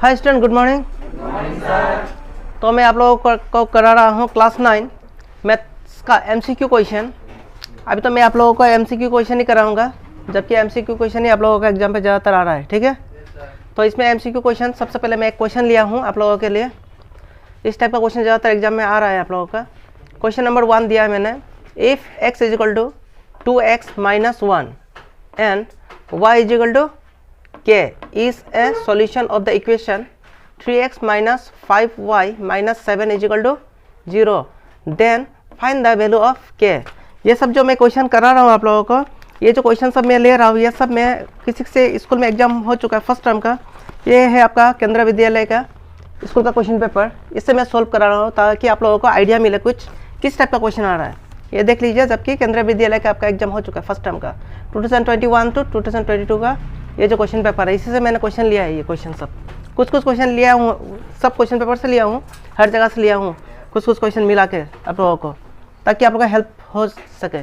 Hi student, good morning. तो मैं आप लोगों को करा रहा हूँ क्लास 9 मैथ्स का एमसीक्यू क्वेश्चन। अभी तो मैं आप लोगों को एमसीक्यू क्वेश्चन ही कराऊंगा, जबकि एमसीक्यू क्वेश्चन ही आप लोगों का एग्जाम पे ज़्यादातर आ रहा है। ठीक है, तो इसमें एमसीक्यू क्वेश्चन सबसे पहले मैं एक क्वेश्चन लिया हूँ आप लोगों के लिए। इस टाइप का क्वेश्चन ज़्यादातर एग्जाम में आ रहा है आप लोगों का। क्वेश्चन नंबर 1 दिया है मैंने, if x is equal to 2x - 1 and y is equal to k is a solution of the equation 3x - 5y - 7 is equal to 0, then find the value of k। ये सब जो मैं question करा रहा हूँ आप लोगों को, ये जो क्वेश्चन सब मैं ले रहा हूँ, ये सब मैं किसी से स्कूल में एग्जाम हो चुका है फर्स्ट टर्म का। ये है आपका केंद्रीय विद्यालय का स्कूल का क्वेश्चन पेपर। इससे मैं सॉल्व करा रहा हूँ ताकि आप लोगों को आइडिया मिले कुछ किस टाइप का क्वेश्चन आ रहा है। ये देख लीजिए, जबकि केंद्रीय विद्यालय का आपका एग्जाम हो चुका है फर्स्ट टर्म का 2021 to 2022 का ये जो क्वेश्चन पेपर है, इसी से मैंने क्वेश्चन लिया है। ये क्वेश्चन सब कुछ क्वेश्चन लिया हूँ, सब क्वेश्चन पेपर से लिया हूँ, हर जगह से लिया हूँ कुछ क्वेश्चन मिला के आप लोगों को, ताकि आप लोगों का हेल्प हो सके।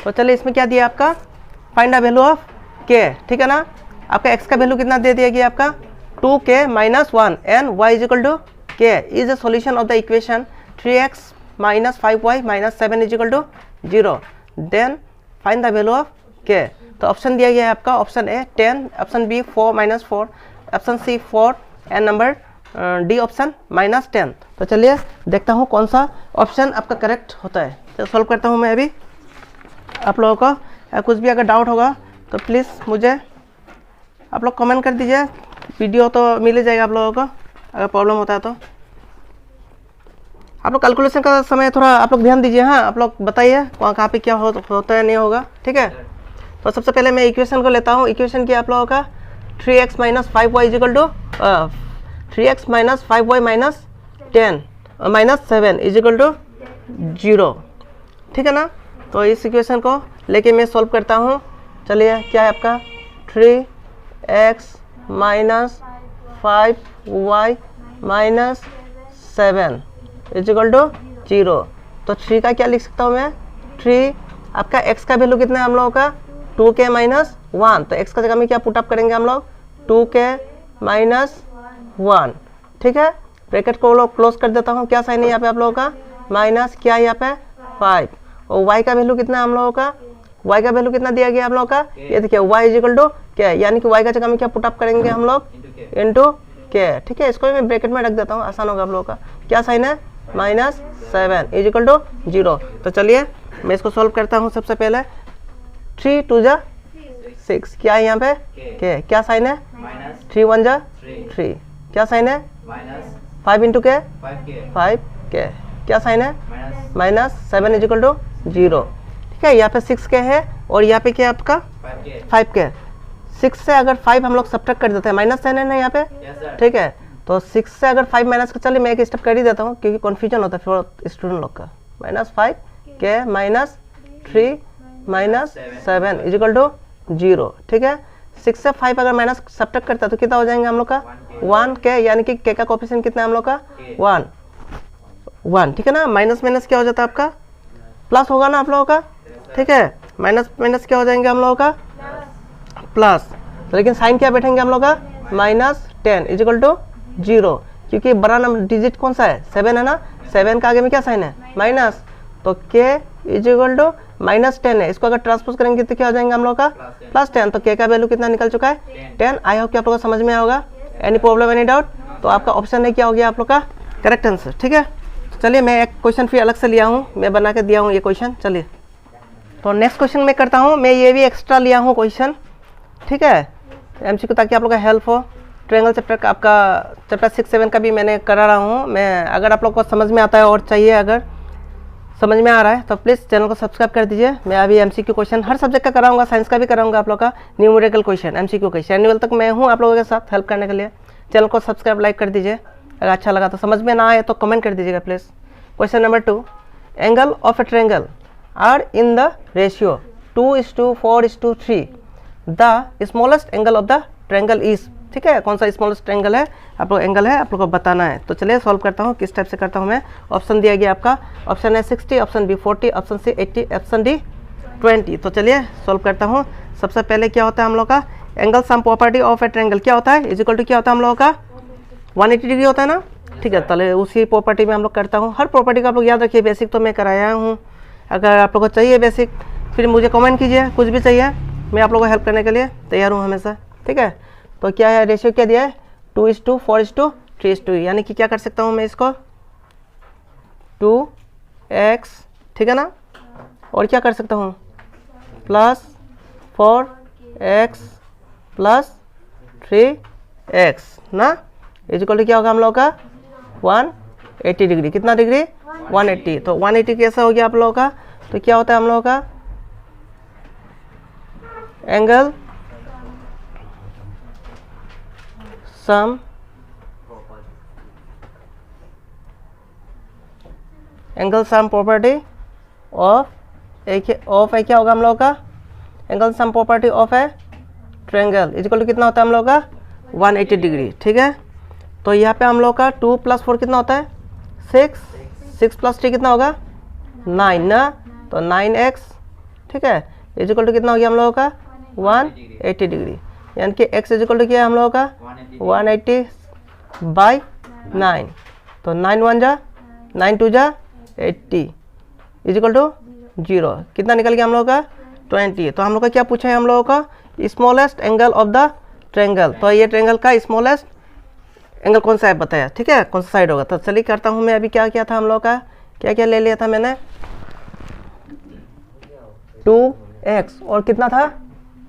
तो चलिए, इसमें क्या दिया आपका, फाइंड द वैल्यू ऑफ के। ठीक है ना, आपका एक्स का वैल्यू कितना दे दिया गया आपका 2k - 1 and y is equal to k is a solution of the equation 3x - 5y - 7 is equal to 0, then find the value of k। तो ऑप्शन दिया गया है आपका, option A 10, option B 4 - 4, option C 4 and number D option -10। तो चलिए देखता हूँ कौन सा ऑप्शन आपका करेक्ट होता है। तो सॉल्व करता हूँ मैं अभी। आप लोगों को कुछ भी अगर डाउट होगा तो प्लीज़ मुझे आप लोग कमेंट कर दीजिए। वीडियो तो मिल ही जाएगा आप लोगों को, अगर प्रॉब्लम होता है तो। आप लोग कैलकुलेशन का समय थोड़ा आप लोग ध्यान दीजिए। हाँ, आप लोग बताइए कहाँ पे क्या होता है नहीं होगा। ठीक है, तो सबसे पहले मैं इक्वेशन को लेता हूँ। इक्वेशन क्या आप लोगों का 3x - 5y is equal to 3x - 5y - 7 is equal to 0। ठीक है ना, तो इस इक्वेशन को लेके मैं सॉल्व करता हूँ। चलिए, क्या है आपका 3x - 5y - 7 is equal to 0। तो 3 का क्या लिख सकता हूँ मैं, 3 आपका x का वैल्यू कितना है हम लोगों का 2k - 1, तो x का जगह में क्या पुट अप करेंगे हम लोग 2k - 1। ठीक है, ब्रैकेट को लोग क्लोज कर देता हूँ। क्या साइन है यहाँ पे आप लोगों का, माइनस क्या है यहाँ पे 5, और y का वैल्यू कितना है हम लोगों का, y का वैल्यू कितना दिया गया हम लोगों का, ये देखिए y इज इक्वल टू क्या है, यानी कि y का जगह में क्या पुट अप करेंगे हम लोग इंटू k। ठीक है, इसको मैं ब्रैकेट में रख देता हूँ, आसान होगा आप लोगों का। क्या साइन है, -7 इज इक्वल टू 0। तो चलिए मैं इसको सॉल्व करता हूँ। सबसे पहले 3 2 जा 6, क्या है यहाँ पे k, क्या साइन है 3 1 जा 3, क्या साइन है 5 इंटू के 5k, क्या साइन है -7 इज इक्वल टू 0। ठीक है, यहाँ पे 6k है और यहाँ पे क्या आपका 5k। 6 से अगर 5 हम लोग सब्ट्रैक्ट कर देते हैं, -10 है ना यहाँ पे। ठीक है, तो 6 से अगर 5 माइनस कर, चलिए मैं एक स्टेप कर ही देता हूँ क्योंकि कन्फ्यूजन होता है फिर स्टूडेंट लोग का। -5k - 3 - 7 is equal to 0। ठीक है, 6 से 5 अगर माइनस सब्ट्रैक्ट करता है तो कितना हो जाएंगे हम लोग का 1k, यानी कि k का कोएफिशिएंट कितना है हम लोग का 1। ठीक है ना, माइनस क्या हो जाता है आपका प्लस होगा ना आप लोगों का। ठीक है, माइनस क्या हो जाएंगे हम लोगों का प्लस, तो लेकिन साइन क्या बैठेंगे हम लोग का -10 इज इक्वल टू 0, क्योंकि बड़ा नंबर डिजिट कौन सा है 7 है ना, 7 का आगे में क्या साइन है माइनस, तो k इज इक्वल टू -10 है। इसको अगर ट्रांसपोज करेंगे तो क्या हो जाएंगे हम लोग का +10, तो k का वैल्यू कितना निकल चुका है 10। आई होप कि आप लोगों को समझ में आया होगा। एनी प्रॉब्लम, एनी डाउट, तो आपका ऑप्शन है क्या हो गया आप लोग का करेक्ट आंसर। ठीक है, चलिए मैं एक क्वेश्चन फिर अलग से लिया हूँ, मैं बना के दिया हूँ ये क्वेश्चन। चलिए, तो नेक्स्ट क्वेश्चन मैं करता हूँ। मैं ये भी एक्स्ट्रा लिया हूँ क्वेश्चन। ठीक है, एमसीक्यू, ताकि आप लोग का हेल्प हो। ट्रायंगल चैप्टर का आपका चैप्टर 6 7 का भी मैंने करा रहा हूँ मैं। अगर आप लोग को समझ में आता है और चाहिए, अगर समझ में आ रहा है तो प्लीज़ चैनल को सब्सक्राइब कर दीजिए। मैं अभी एमसीक्यू क्वेश्चन हर सब्जेक्ट का कराऊंगा, साइंस का भी कराऊंगा आप लोग का numerical question MCQ question. Annual तक मैं हूँ आप लोगों के साथ हेल्प करने के लिए। चैनल को सब्सक्राइब लाइक कर दीजिए। अगर अच्छा लगा तो, समझ में ना आए तो कमेंट कर दीजिएगा please. Question number 2, angle of a triangle are in the ratio 2:4:3, the smallest angle of the triangle is. ठीक है, कौन सा स्मॉलेस्ट एंगल है आप लोग एंगल है आप लोग को बताना है। तो चलिए सॉल्व करता हूँ, किस टाइप से करता हूँ मैं। ऑप्शन दिया गया आपका, ऑप्शन है 60, option B 40, option C 80, option D 20। तो चलिए सॉल्व करता हूँ। सबसे पहले क्या होता है हम लोग का angle sum property of a triangle क्या होता है, इज इक्वल टू क्या होता है हम लोगों का 180 डिग्री होता है ना, ठीक है। चलिए उसी प्रॉपर्टी में हम लोग करता हूँ। हर प्रॉपर्टी का आप लोग याद रखिए, बेसिक तो मैं कराया हूँ। अगर आप लोग को चाहिए बेसिक फिर मुझे कमेंट कीजिए, कुछ भी चाहिए मैं आप लोगों को हेल्प करने के लिए तैयार हूँ हमेशा, ठीक है। तो क्या है रेशियो क्या दिया है 2:4:3:2, यानी कि क्या कर सकता हूँ मैं इसको 2x, ठीक है ना, और क्या कर सकता हूँ +4x + 3x ना, इक्वल टू क्या होगा हम लोग का 180 डिग्री। कितना डिग्री 180। तो 180 कैसा हो गया आप लोगों का, तो क्या होता है हम लोगों का एंगल सम प्रॉपर्टी ऑफ क्या होगा हम लोगों का angle sum property of a triangle equal to कितना होता है हम लोग का 180 डिग्री, ठीक है। तो यहाँ पे हम लोग का 2 + 4 कितना होता है 6, 6 + 3 कितना होगा 9 ना, तो 9x, ठीक है, इक्वल टू कितना हो गया हम लोगों का 180 डिग्री, यानी कि x इक्वल टू क्या है हम लोगों का 180/9। तो 9 1 जा 9 2 जा 80 इक्वल टू 0, कितना निकल गया हम लोगों का 20। तो हम लोग का क्या पूछा है हम लोगों का smallest angle of the triangle. तो ये ट्रायंगल का स्मॉलेस्ट एंगल कौन सा है बताया, ठीक है, कौन सा साइड होगा। तो चलिए करता हूँ मैं। अभी क्या किया था हम लोग का, क्या क्या ले लिया था मैंने 2x और कितना था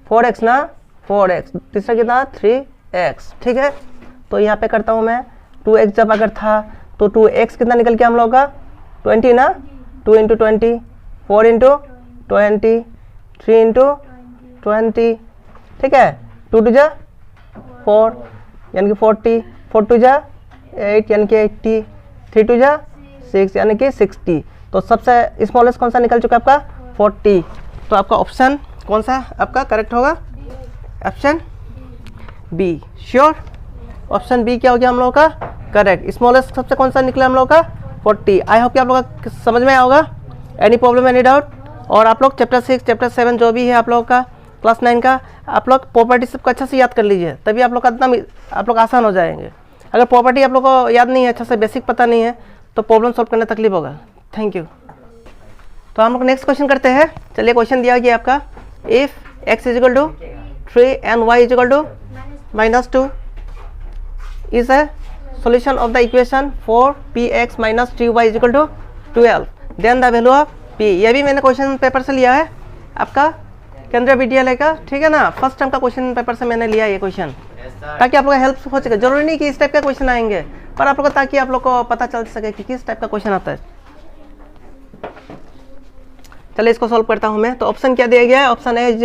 4x ना, 4x, तीसरा कितना 3x, ठीक है। तो यहाँ पे करता हूँ मैं 2x जब अगर था तो 2x कितना निकल गया हम लोग का 20 ना, 2 × 20, 4 × 20, 3 × 20, ठीक है, 2 2 जा 4 यानी कि 40, 4 2 जा 8 यानी कि 80, 3 2 जा 6 यानी कि 60। तो सबसे स्मॉलेस्ट कौन सा निकल चुका है आपका 40। तो आपका ऑप्शन कौन सा आपका करेक्ट होगा, option B. Sure, option B क्या हो गया हम लोगों का करेक्ट। स्मॉलेस्ट सबसे कौन सा निकला हम लोग का 40। आई होप कि आप लोग का समझ में आया होगा। Any problem, any doubt. और आप लोग चैप्टर 6 चैप्टर 7 जो भी है आप लोग का क्लास 9 का, आप लोग प्रॉपर्टी सबको अच्छा से याद कर लीजिए, तभी आप लोग का इतना आप लोग आसान हो जाएंगे। अगर प्रॉपर्टी आप लोग को याद नहीं है, अच्छा से बेसिक पता नहीं है, तो प्रॉब्लम सॉल्व करने तकलीफ होगा। Thank you. तो हम लोग नेक्स्ट क्वेश्चन करते हैं। चलिए क्वेश्चन दिया गया आपका, if x = 3 and y = -2 is a solution of the equation 4px - 3y = 12, then the value of p। ये भी मैंने क्वेश्चन पेपर से लिया है आपका केंद्रीय विद्यालय का, ठीक है ना, फर्स्ट टाइम का क्वेश्चन पेपर से मैंने लिया ये क्वेश्चन, ताकि आप लोग हेल्प हो सके। जरूरी नहीं कि इस टाइप का क्वेश्चन आएंगे, पर आप लोग को ताकि आप लोग को पता चल सके कि किस टाइप का क्वेश्चन आता है। चलिए इसको सॉल्व करता हूं मैं। तो ऑप्शन क्या दिया गया है, option A =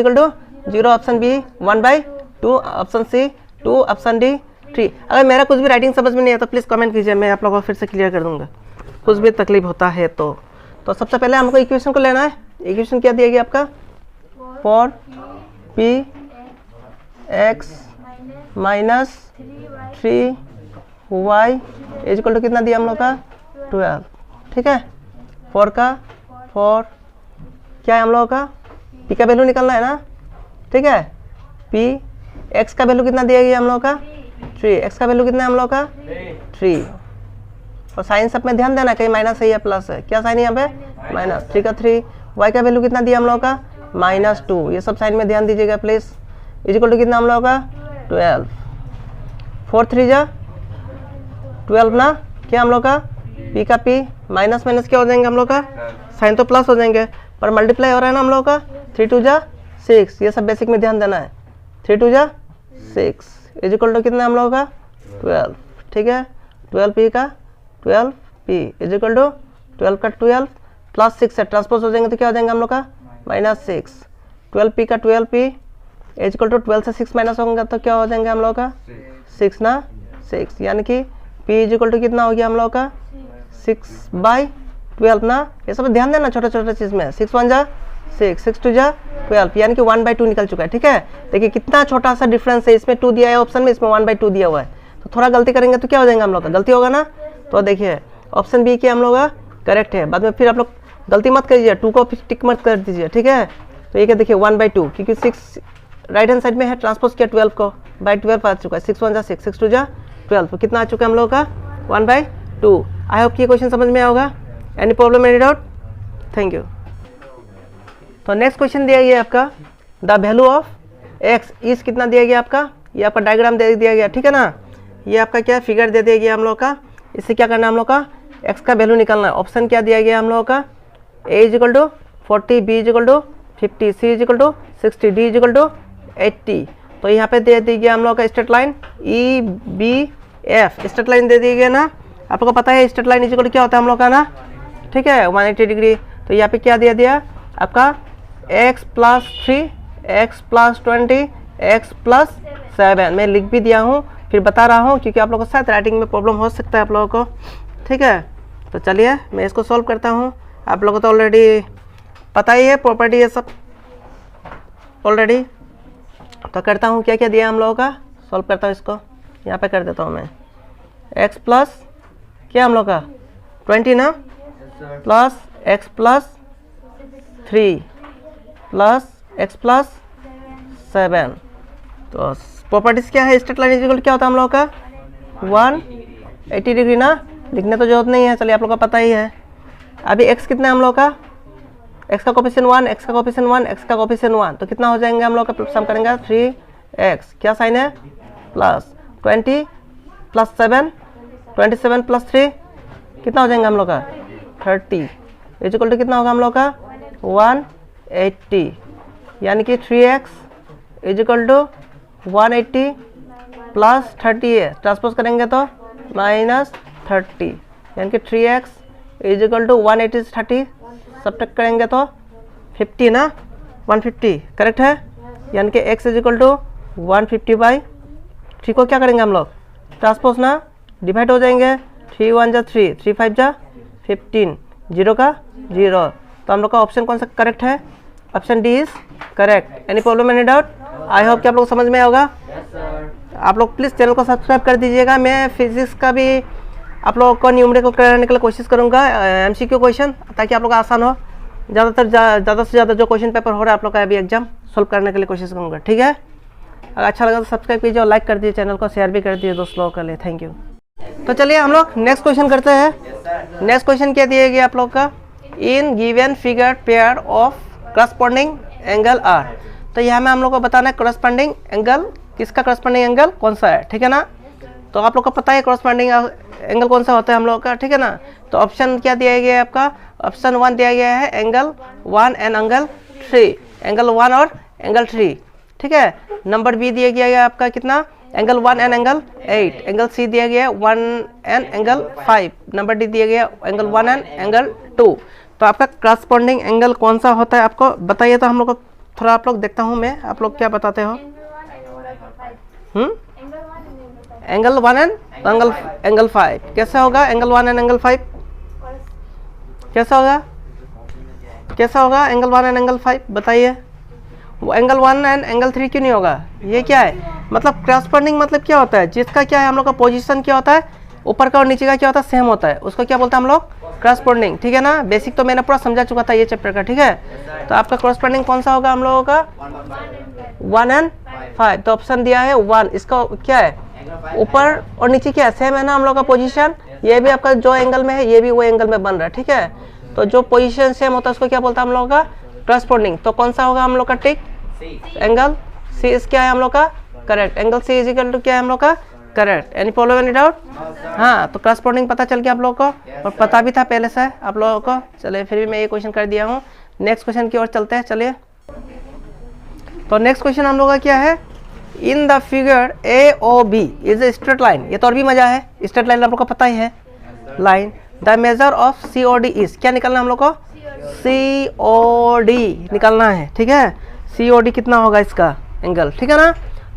0, option B 1/2, option C 2, option D 3। अगर मेरा कुछ भी राइटिंग समझ में नहीं आता तो प्लीज़ कमेंट कीजिए, मैं आप लोगों को फिर से क्लियर कर दूंगा, कुछ भी तकलीफ होता है तो। सबसे पहले हमको इक्वेशन को लेना है। इक्वेशन क्या दिया गया आपका 4px - 3y = कितना दिया हम लोग का 12, ठीक है। 4 क्या है हम लोगों का p का वैल्यू निकलना है ना, ठीक है। p x का वैल्यू कितना दिया गया हम लोगों का 3, x का वैल्यू कितना है हम लोग का 3। और साइन सब में ध्यान देना, कहीं माइनस है या प्लस है, क्या साइन है यहाँ पे माइनस, 3 का 3। y का वैल्यू कितना दिया हम लोग का -2, ये सब साइन में ध्यान दीजिएगा प्लीज। इक्वल टू कितना हम लोग का 12, 4 3 जा 12 ना, क्या हम लोग का p का p माइनस माइनस क्या हो जाएंगे हम लोग का साइन तो प्लस हो जाएंगे, पर मल्टीप्लाई हो रहा है ना हम लोग का 3 2 जा 6, ये सब बेसिक में ध्यान देना है। 3 2 जा 6 इक्वल टू कितना हम लोग का 12, ठीक है। 12p का 12p इक्वल टू 12 का 12 प्लस 6 से ट्रांसपोज हो जाएंगे तो क्या हो जाएंगे हम लोग का -6। 12p का 12p इक्वल टू 12 से 6 माइनस होंगे तो क्या हो जाएंगे हम लोग का 6 ना 6, यानी कि p इक्वल टू कितना हो गया हम लोग का 6/12 ना। ये सब ध्यान देना छोटा छोटा चीज़ में। 6 1 जा 6, 6 2 जा 12, यानी कि 1/2 निकल चुका है, ठीक है। देखिए कितना छोटा सा डिफरेंस है, इसमें 2 दिया है ऑप्शन में, इसमें 1/2 दिया हुआ है। तो थोड़ा गलती करेंगे तो क्या हो जाएगा हम लोग का गलती होगा ना। तो देखिए ऑप्शन बी क्या हम लोग का करेक्ट है। बाद में फिर आप लोग गलती मत करिए, 2 को फिर टिक मत कर दीजिए, ठीक है। तो ये क्या देखिए 1/2, क्योंकि 6 राइट हैंड साइड में है, ट्रांसपोज किया 12 को, बाई 12 आ चुका है। 6 1 जा 6, 6 2 जा 12, तो कितना आ चुका है हम लोगों का 1/2। आई होप कि ये क्वेश्चन समझ में होगा। Any problem, any doubt? Thank you. तो नेक्स्ट क्वेश्चन दिया गया आपका the value of x is कितना दिया गया आपका, ये आपका डायग्राम दे दिया गया, ठीक है ना। ये आपका क्या फिगर दे दिया गया हम लोग का, इससे क्या करना है हम लोग का एक्स का वैल्यू निकालना है। ऑप्शन क्या दिया गया हम लोगों का, A is equal to 40, B is equal to 50, C is equal to 60, D is equal to 80। तो यहाँ पे दे दी गया हम लोग का straight line E B F, straight line दे दी गई ना। आप लोग को पता है straight line is equal to क्या होता है हम लोग का ना, ठीक है, 180 डिग्री। तो यहाँ पे क्या दिया दिया आपका x + 3, x + 20, x + 7। मैं लिख भी दिया हूँ, फिर बता रहा हूँ क्योंकि आप लोगों को शायद राइटिंग में प्रॉब्लम हो सकता है आप लोगों को, ठीक है। तो चलिए मैं इसको सॉल्व करता हूँ। आप लोगों को तो ऑलरेडी पता ही है प्रॉपर्टी ये सब ऑलरेडी। तो करता हूँ क्या क्या दिया हम लोगों का, सॉल्व करता हूँ इसको, यहाँ पे कर देता हूँ मैं। x प्लस क्या हम लोग का 20 ना, प्लस x + 3 प्लस x + 7। तो प्रॉपर्टीज क्या है, स्ट्रेट लाइन इज इक्वल क्या होता है हम लोग का 180 डिग्री ना, लिखने तो जरूरत नहीं है, चलिए आप लोग का पता ही है। अभी x कितना है हम लोग का, x का कोफिशिएंट 1, x का कोफिशिएंट 1, x का कोफिशिएंट 1, तो कितना हो जाएंगे हम लोग का, सम करेंगे 3x, क्या साइन है प्लस 20 + 7, 27 + 3 कितना हो जाएंगे हम लोग का 30 इज इक्वल टू कितना होगा हम लोग का 180, यानी कि 3x इज इक्वल टू 180 + 30 है, ट्रांसपोज करेंगे तो -30, यानी कि 3x इज इक्वल टू 180 से 30 सब्ट्रैक्ट करेंगे तो 50 ना, 150 करेक्ट है, यानी कि x इज इक्वल टू 150/3 को क्या करेंगे हम लोग ट्रांसपोज ना, डिवाइड हो जाएंगे, 3 1 जा 3, 3 5 जा 15, 0 का 0। तो हम लोग का ऑप्शन कौन सा करेक्ट है, option D is correct. Any problem, any doubt? I hope कि आप लोग समझ में होगा। आप लोग प्लीज़ चैनल को सब्सक्राइब कर दीजिएगा। मैं फिजिक्स का भी आप लोगों को न्यूमेरिकल कराने के लिए कोशिश करूँगा, MCQ क्वेश्चन, ताकि आप लोग का आसान हो। ज़्यादा से ज़्यादा जो क्वेश्चन पेपर हो रहा है आप लोग का अभी एग्जाम सोल्व करने के लिए कोशिश करूँगा, ठीक है। अगर अच्छा लगा तो सब्सक्राइब कीजिए और लाइक कर दीजिए, चैनल को शेयर भी कर दीजिए दोस्त लोगों के लिए। Thank you. तो चलिए हम लोग नेक्स्ट क्वेश्चन करते हैं। नेक्स्ट क्वेश्चन क्या दिया गया आप लोग का, in given figure pair of corresponding angle are. तो यहाँ में हम लोग को बताना है करस्पॉन्डिंग एंगल किसका, करस्पॉन्डिंग एंगल कौन सा है, ठीक है ना। तो आप लोग को पता है करस्पॉन्डिंग एंगल कौन सा होता है हम लोग का, ठीक है ना। तो ऑप्शन क्या दिया गया है आपका, ऑप्शन 1 दिया गया है एंगल 1 एंड एंगल 3, एंगल 1 और एंगल 3, ठीक है। नंबर बी दिया गया है आपका कितना, angle 1 and angle 8, angle C दिया गया है 1 एंड एंगल 5, नंबर डी दिया गया एंगल 1 एंड एंगल 2। तो आपका करस्पॉन्डिंग एंगल कौन सा होता है आपको बताइए। तो हम लोग को थोड़ा आप लोग देखता हूँ मैं, आप लोग क्या बताते हो। एंगल 1 एंड एंगल 5 कैसे होगा, एंगल 1 एंड एंगल 5 कैसा होगा, कैसा होगा एंगल 1 एंड एंगल 5 बताइए। वो एंगल 1 एंड एंगल 3 क्यों नहीं होगा, ये क्या है, मतलब करस्पॉन्डिंग मतलब क्या होता है, जिसका क्या है हम लोग का पोजीशन क्या होता है, ऊपर का और नीचे का क्या होता है सेम होता है, उसको क्या बोलते हैं हम लोग करस्पॉन्डिंग, ठीक है ना। बेसिक तो मैंने पूरा समझा चुका था ये चैप्टर का, ठीक है। तो आपका करस्पॉन्डिंग कौन सा होगा हम लोगों का 1 एंड 5। तो ऑप्शन दिया है 1, इसका क्या है ऊपर और नीचे क्या है सेम है ना हम लोग का पोजीशन, ये भी आपका जो एंगल में है ये भी वो एंगल में बन रहा है, ठीक है। तो जो पोजीशन सेम होता है उसको क्या बोलता है हम लोगों का करस्पॉन्डिंग। तो कौन सा होगा हम लोग का टिक, एंगल सी इज क्या है हम लोग का correct, angle C is equal to क्या है हम लोग का correct. Any problem, any doubt? हाँ, तो करस्पॉन्डिंग पता चल गया आप लोगों को, और पता भी था पहले से आप लोगों को। चलिए फिर भी मैं ये क्वेश्चन कर दिया हूँ। नेक्स्ट क्वेश्चन की ओर चलते हैं, चलिए। तो नेक्स्ट क्वेश्चन हम लोग का क्या है, in the figure A O B is a straight line. ये तो और भी मजा है, स्ट्रेट लाइन आप लोग को पता ही है line. The measure of C O D is, क्या निकलना हम लोग को सी ओ डी निकलना है, ठीक है। सी ओ डी कितना होगा इसका एंगल, ठीक है ना।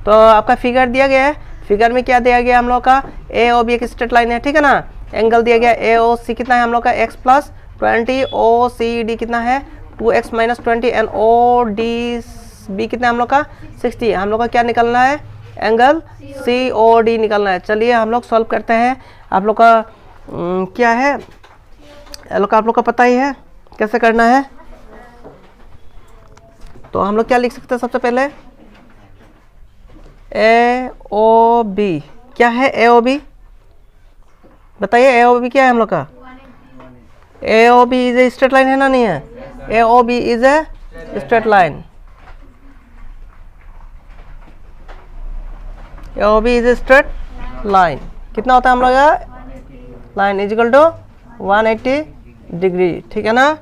तो आपका फिगर दिया गया है, फिगर में क्या दिया गया हम लोग का ए ओ बी एक स्ट्रेट लाइन है, ठीक है ना। एंगल दिया गया ए ओ सी कितना है हम लोग का x + 20, ओ सी डी कितना है 2x - 20 and O D B कितना है हम लोग का 60। हम लोग का क्या निकलना है एंगल सी ओ डी निकलना है। चलिए हम लोग सॉल्व करते हैं। आप लोग का क्या है आप लोग का पता ही है कैसे करना है। तो हम लोग क्या लिख सकते हैं सबसे पहले ए ओ बी क्या है ए ओ बी? बताइए ए ओ बी क्या है हम लोग का? A O B is a straight line है ना, नहीं है? A O B is a straight line. A O B is a straight line. कितना होता है हम लोग का? Line is equal to 180 degree, ठीक है ना।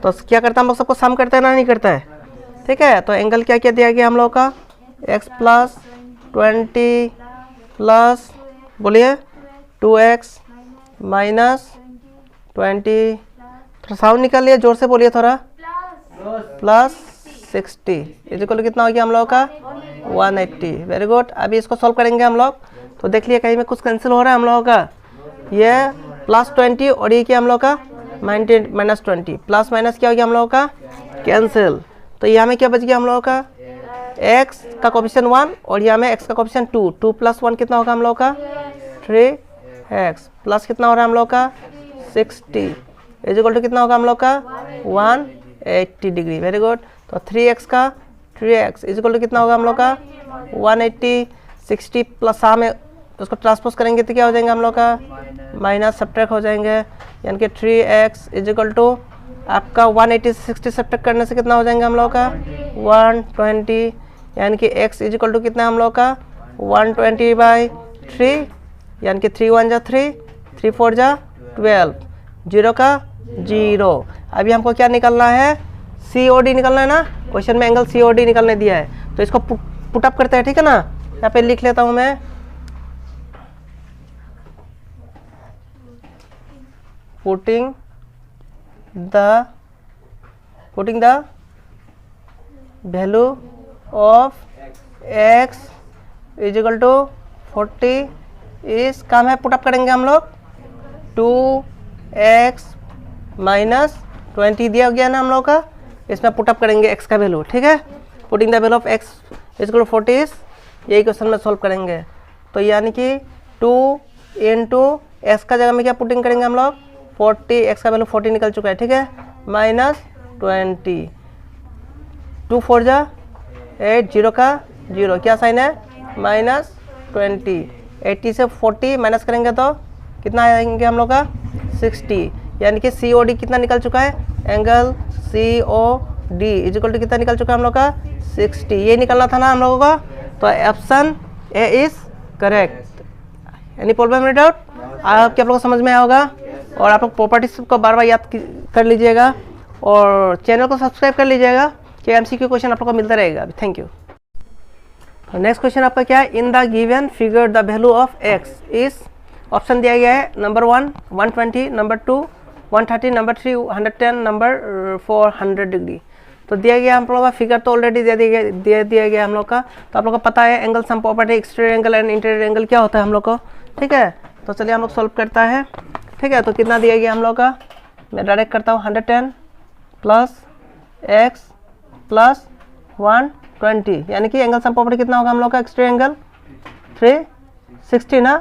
तो क्या करता है हम लोग सबको सम करते हैं ना, नहीं करता है? ठीक है, तो एंगल क्या क्या दिया गया हम लोग का? x प्लस 20 प्लस बोलिए 2x माइनस 20, थोड़ा साउंड निकालिए, जोर से बोलिए थोड़ा, प्लस 60 इज इक्वल टू कितना हो गया हम लोग का? 180। Very good. अभी इसको सॉल्व करेंगे हम लोग। तो देख लिए कहीं में कुछ कैंसिल हो रहा है हम लोगों का। ये प्लस 20 और ये क्या हम लोग का? माइनस 20। प्लस माइनस क्या हो गया हम लोगों का? कैंसिल। तो यहाँ में क्या बच गया हम लोगों का? x का कोफिशिएंट 1 और यहाँ में x का कोफिशिएंट 2। 2 प्लस 1 कितना होगा हम लोग का? 3x प्लस कितना हो रहा है हम लोग का? 60 इज इक्वल टू कितना होगा हम लोग का? 180 डिग्री। Very good. तो 3x इज इक्वल टू कितना होगा हम लोग का? 180। 60 प्लस में उसको ट्रांसपोज करेंगे तो क्या हो जाएंगे हम लोग का? माइनस सब्ट्रैक्ट हो जाएंगे, यानी कि 3x इज इक्वल टू आपका 180 से 60 सब्ट्रैक्ट करने से कितना हो जाएंगे हम लोग का? 120, यानी कि x इज इक्वल टू कितना हम लोग का? 120/3, यानी कि 3 1 जा 3, 3 4 जा 12, 0 का 0। अभी हमको क्या निकलना है? COD निकलना है ना। क्वेश्चन में एंगल COD निकलने दिया है, तो इसको पुट अप करते हैं, ठीक है ना। यहाँ पे लिख लेता हूँ मैं, putting the value of x is equal to 40 इस काम है, पुटअप करेंगे हम लोग। 2x माइनस 20 दिया गया ना हम लोग का, इसमें पुटअप करेंगे x का वैल्यू, ठीक है। Putting the value of x is equal to 40, यही क्वेश्चन में सॉल्व करेंगे। तो यानी कि 2 इंटू x का जगह में क्या पुटिंग करेंगे हम लोग? 40, x का वैल्यू 40 निकल चुका है, ठीक है, माइनस 20, 2 4 जा 8, 0 का 0, क्या साइन है? माइनस 20। 80 से 40 माइनस करेंगे तो कितना आएंगे हम लोग का? 60, यानी कि COD कितना निकल चुका है? Angle COD is equal to कितना निकल चुका है हम लोग का? 60। ये निकलना था ना हम लोगों का, तो option A is correct. Any problem, any doubt? आपके आप लोगों को समझ में आया होगा। और आप लोग प्रॉपर्टीज को बार बार याद कर लीजिएगा और चैनल को सब्सक्राइब कर लीजिएगा कि MCQ क्वेश्चन आप लोग को मिलता रहेगा। अभी थैंक यू। नेक्स्ट क्वेश्चन आपका क्या है? In the given figure the value of x is, option दिया गया है number 1 120, number 2 130, number 3 110, number 400 degree. तो दिया गया हम लोग का फिगर तो ऑलरेडी दे दिया गया हम लोग का। तो आप लोग को पता है angle sum property, exterior angle and interior angle क्या होता है हम लोग को, ठीक है। तो चलिए हम लोग सॉल्व करता है, ठीक है। तो कितना दिया गया हम लोग का? मैं डायरेक्ट करता हूँ, 110 प्लस x प्लस 120, यानी कि एंगल सम प्रॉपर्टी कितना होगा हम लोग का? एक्सटीरियर एंगल 360 ना,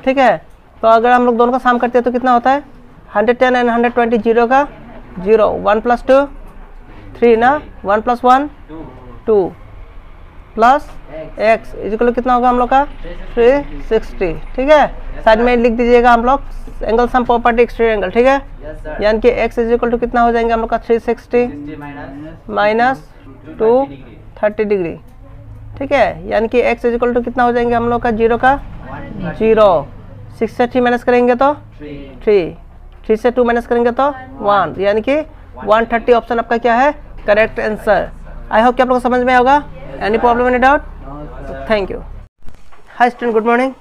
ठीक है। तो अगर हम लोग दोनों का सम करते हैं तो कितना होता है? 110 एंड 120, 0 का 0, 1 प्लस 2 3 ना, 1 plus 1 2 plus x is equal to कितना होगा हम लोग का? 360, ठीक है। साइड में लिख दीजिएगा हम लोग angle sum property exterior angle, ठीक है। यानी कि x इज इक्वल टू कितना हो जाएंगे हम लोग का? 360 माइनस 230 डिग्री, ठीक है। यानी कि x इज इक्वल टू कितना हो जाएंगे हम लोग का? 0 का 0, 6 से 3 माइनस करेंगे तो 3 से 2 माइनस करेंगे तो 1, यानी कि 130 ऑप्शन आपका क्या है? Correct answer. आई होप कि आप लोग को समझ में होगा। Any problem, any doubt? Thank you. Hi student, good morning.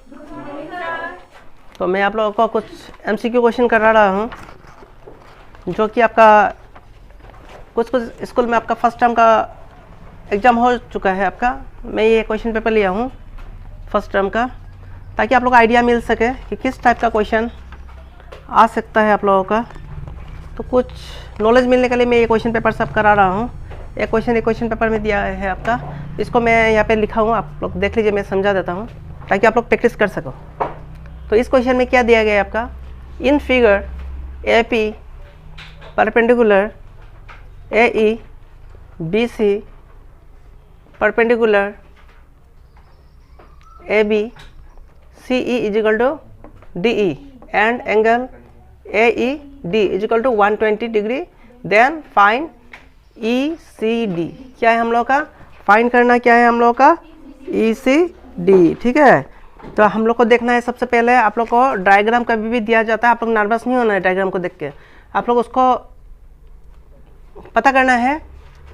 तो मैं आप लोगों को कुछ MCQ क्वेश्चन करा रहा हूँ, जो कि आपका कुछ स्कूल में आपका फर्स्ट टर्म का एग्ज़ाम हो चुका है आपका। मैं ये क्वेश्चन पेपर लिया हूँ फर्स्ट टर्म का, ताकि आप लोग को आइडिया मिल सके कि किस टाइप का क्वेश्चन आ सकता है आप लोगों का। तो कुछ नॉलेज मिलने के लिए मैं ये क्वेश्चन पेपर सब करा रहा हूँ। एक क्वेश्चन पेपर में दिया है आपका, इसको मैं यहाँ पे लिखा हूँ, आप लोग देख लीजिए, मैं समझा देता हूँ ताकि आप लोग प्रैक्टिस कर सको। तो इस क्वेश्चन में क्या दिया गया है आपका? In figure AP perpendicular AE BC perpendicular AB CE is equal to DE and angle AED is equal to 120 degree. Then find ECD। क्या है हम लोग का फाइंड करना, क्या है हम लोग का ECD। ठीक है, तो हम लोग को देखना है सबसे पहले, आप लोग को डायग्राम कभी भी दिया जाता है, आप लोग नर्वस नहीं होना है डायग्राम को देख के, आप लोग उसको पता करना है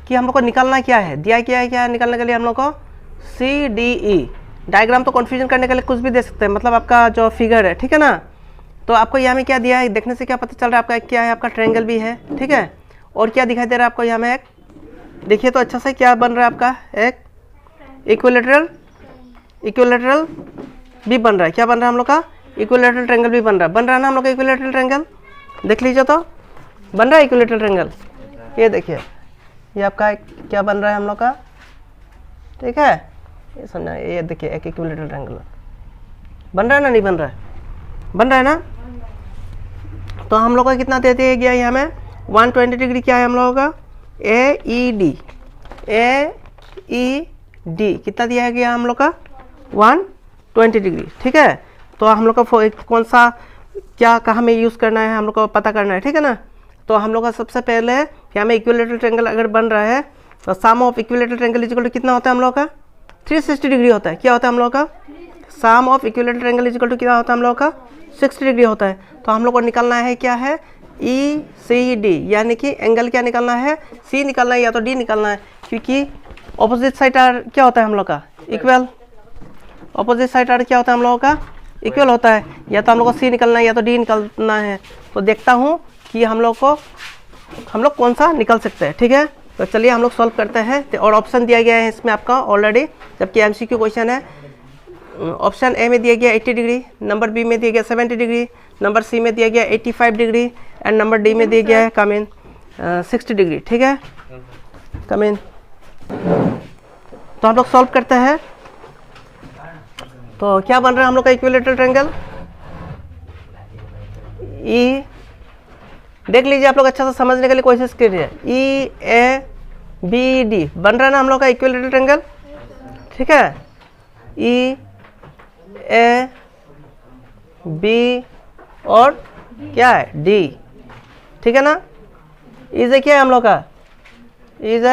कि हम लोग को निकालना क्या है, दिया क्या है, क्या है निकालने के लिए हम लोग को CDE। डायग्राम तो कन्फ्यूजन करने के लिए कुछ भी दे सकते हैं, मतलब आपका जो फिगर है, ठीक है ना। तो आपको यहाँ में क्या दिया है, देखने से क्या पता चल रहा है आपका क्या है, आपका ट्रायंगल भी है, ठीक है। और क्या दिखाई दे रहा है आपको यहाँ में, एक देखिए तो अच्छा से क्या बन रहा है आपका, एक इक्विलेटरल भी बन रहा है। क्या बन रहा है हम लोग का, इक्विलेटरल ट्रायंगल भी बन रहा है ना हम लोग का इक्विलेटरल ट्रायंगल। देख लीजिए तो बन रहा है इक्विलेटरल ट्रायंगल, ये देखिए ये आपका क्या बन रहा है हम लोग का, ठीक है, ये समझना, ये देखिए एक इक्विलेटरल ट्रायंगल बन रहा है ना, नहीं बन रहा है, बन रहा है ना। तो हम लोग का कितना दे दिया गया यहाँ में 120 डिग्री, क्या है हम लोगों का AED कितना दिया गया हम लोग का 120 डिग्री, ठीक है। तो हम लोग का कौन सा क्या कहाँ में यूज़ करना है हम लोग को पता करना है, ठीक है ना। तो हम लोग का सबसे पहले यहाँ में इक्विलेटरल ट्रायंगल अगर बन रहा है तो sum of equilateral triangle is equal to कितना होता है हम लोग का 360 डिग्री होता है। क्या होता है हम लोग का sum of equilateral triangle is equal to कितना होता है हम लोग का 60 डिग्री होता है। तो हम लोग को निकालना है क्या है ECD, यानी कि एंगल क्या निकालना है, C निकालना है या तो D निकालना है, क्योंकि ऑपोजिट साइड आर क्या होता है हम लोग का इक्वल, ऑपोजिट साइड आर क्या होता है हम लोगों का इक्वल होता है। या तो हम लोग को C निकालना है या तो D निकालना है। तो देखता हूँ कि हम लोग कौन सा निकाल सकते हैं, ठीक है। तो चलिए हम लोग सॉल्व करते हैं। और ऑप्शन दिया गया है इसमें आपका ऑलरेडी, जबकि MCQ क्वेश्चन है। ऑप्शन ए में दिया गया 80 डिग्री, नंबर बी में दिया गया 70 डिग्री, नंबर सी में दिया गया 85 डिग्री एंड नंबर डी में दिया गया है कम इन 60 डिग्री, ठीक है, कम इन। तो हम लोग सॉल्व करते हैं। तो क्या बन रहा है हम लोग का इक्विलेटरल ट्रायंगल ई, देख लीजिए आप लोग अच्छा से समझने के लिए कोशिश कीजिए। EABD बन रहा है ना हम लोग का इक्विलेटरल ट्रायंगल, ठीक है। EAB और क्या है D, ठीक है ना। इज क्या है हम लोग का इज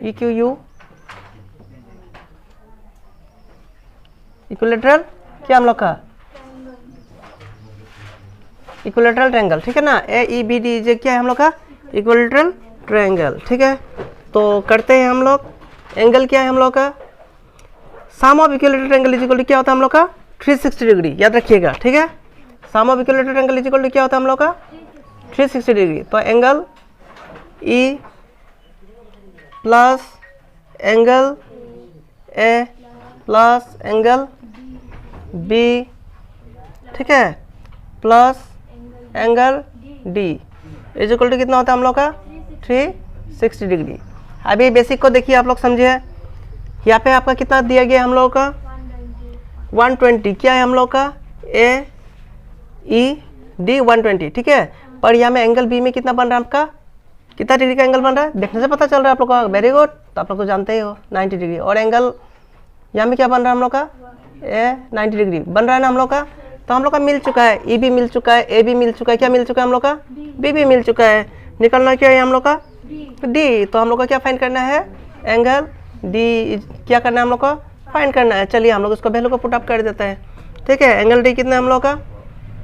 EQU इक्विलेटरल क्या हम लोग का इक्विलेटरल ट्रायंगल, ठीक है ना। AEBD ये क्या है हम लोग का इक्विलेटरल ट्रायंगल, ठीक है। तो करते हैं हम लोग, एंगल क्या है हम लोग का sum of equilateral triangle is equal to क्या होता है हम लोग का 360 डिग्री, याद रखिएगा, ठीक है। Sum of equilateral triangle is equal to क्या होता है हम लोग का 360 डिग्री। तो angle E plus angle A plus angle B, ठीक है, plus angle D is equal to कितना होता है हम लोग का 360 डिग्री। अभी बेसिक को देखिए आप लोग समझिए, यहाँ पे आपका कितना दिया गया हम लोग का 120, क्या है हम लोग का AED 120, ठीक है। पर यहाँ में एंगल B में कितना बन रहा है आपका, कितना डिग्री का एंगल बन रहा है, देखने से पता चल रहा है आप लोग का, वेरी गुड। तो आप लोग तो जानते ही हो 90 डिग्री। और एंगल यहाँ में क्या बन रहा है हम लोग का 90 डिग्री बन रहा है ना हम लोग का। तो हम लोग का मिल चुका है, E भी मिल चुका है, A भी मिल चुका है, क्या मिल चुका है हम लोग का B भी मिल चुका है। निकलना क्या है हम लोग का D। तो हम लोग का क्या फाइंड करना है एंगल D, क्या करना है हम लोग को फाइंड करना है। चलिए हम लोग इसको वैल्यू को पुट अप कर देते हैं, ठीक है। एंगल D कितना है हम लोग का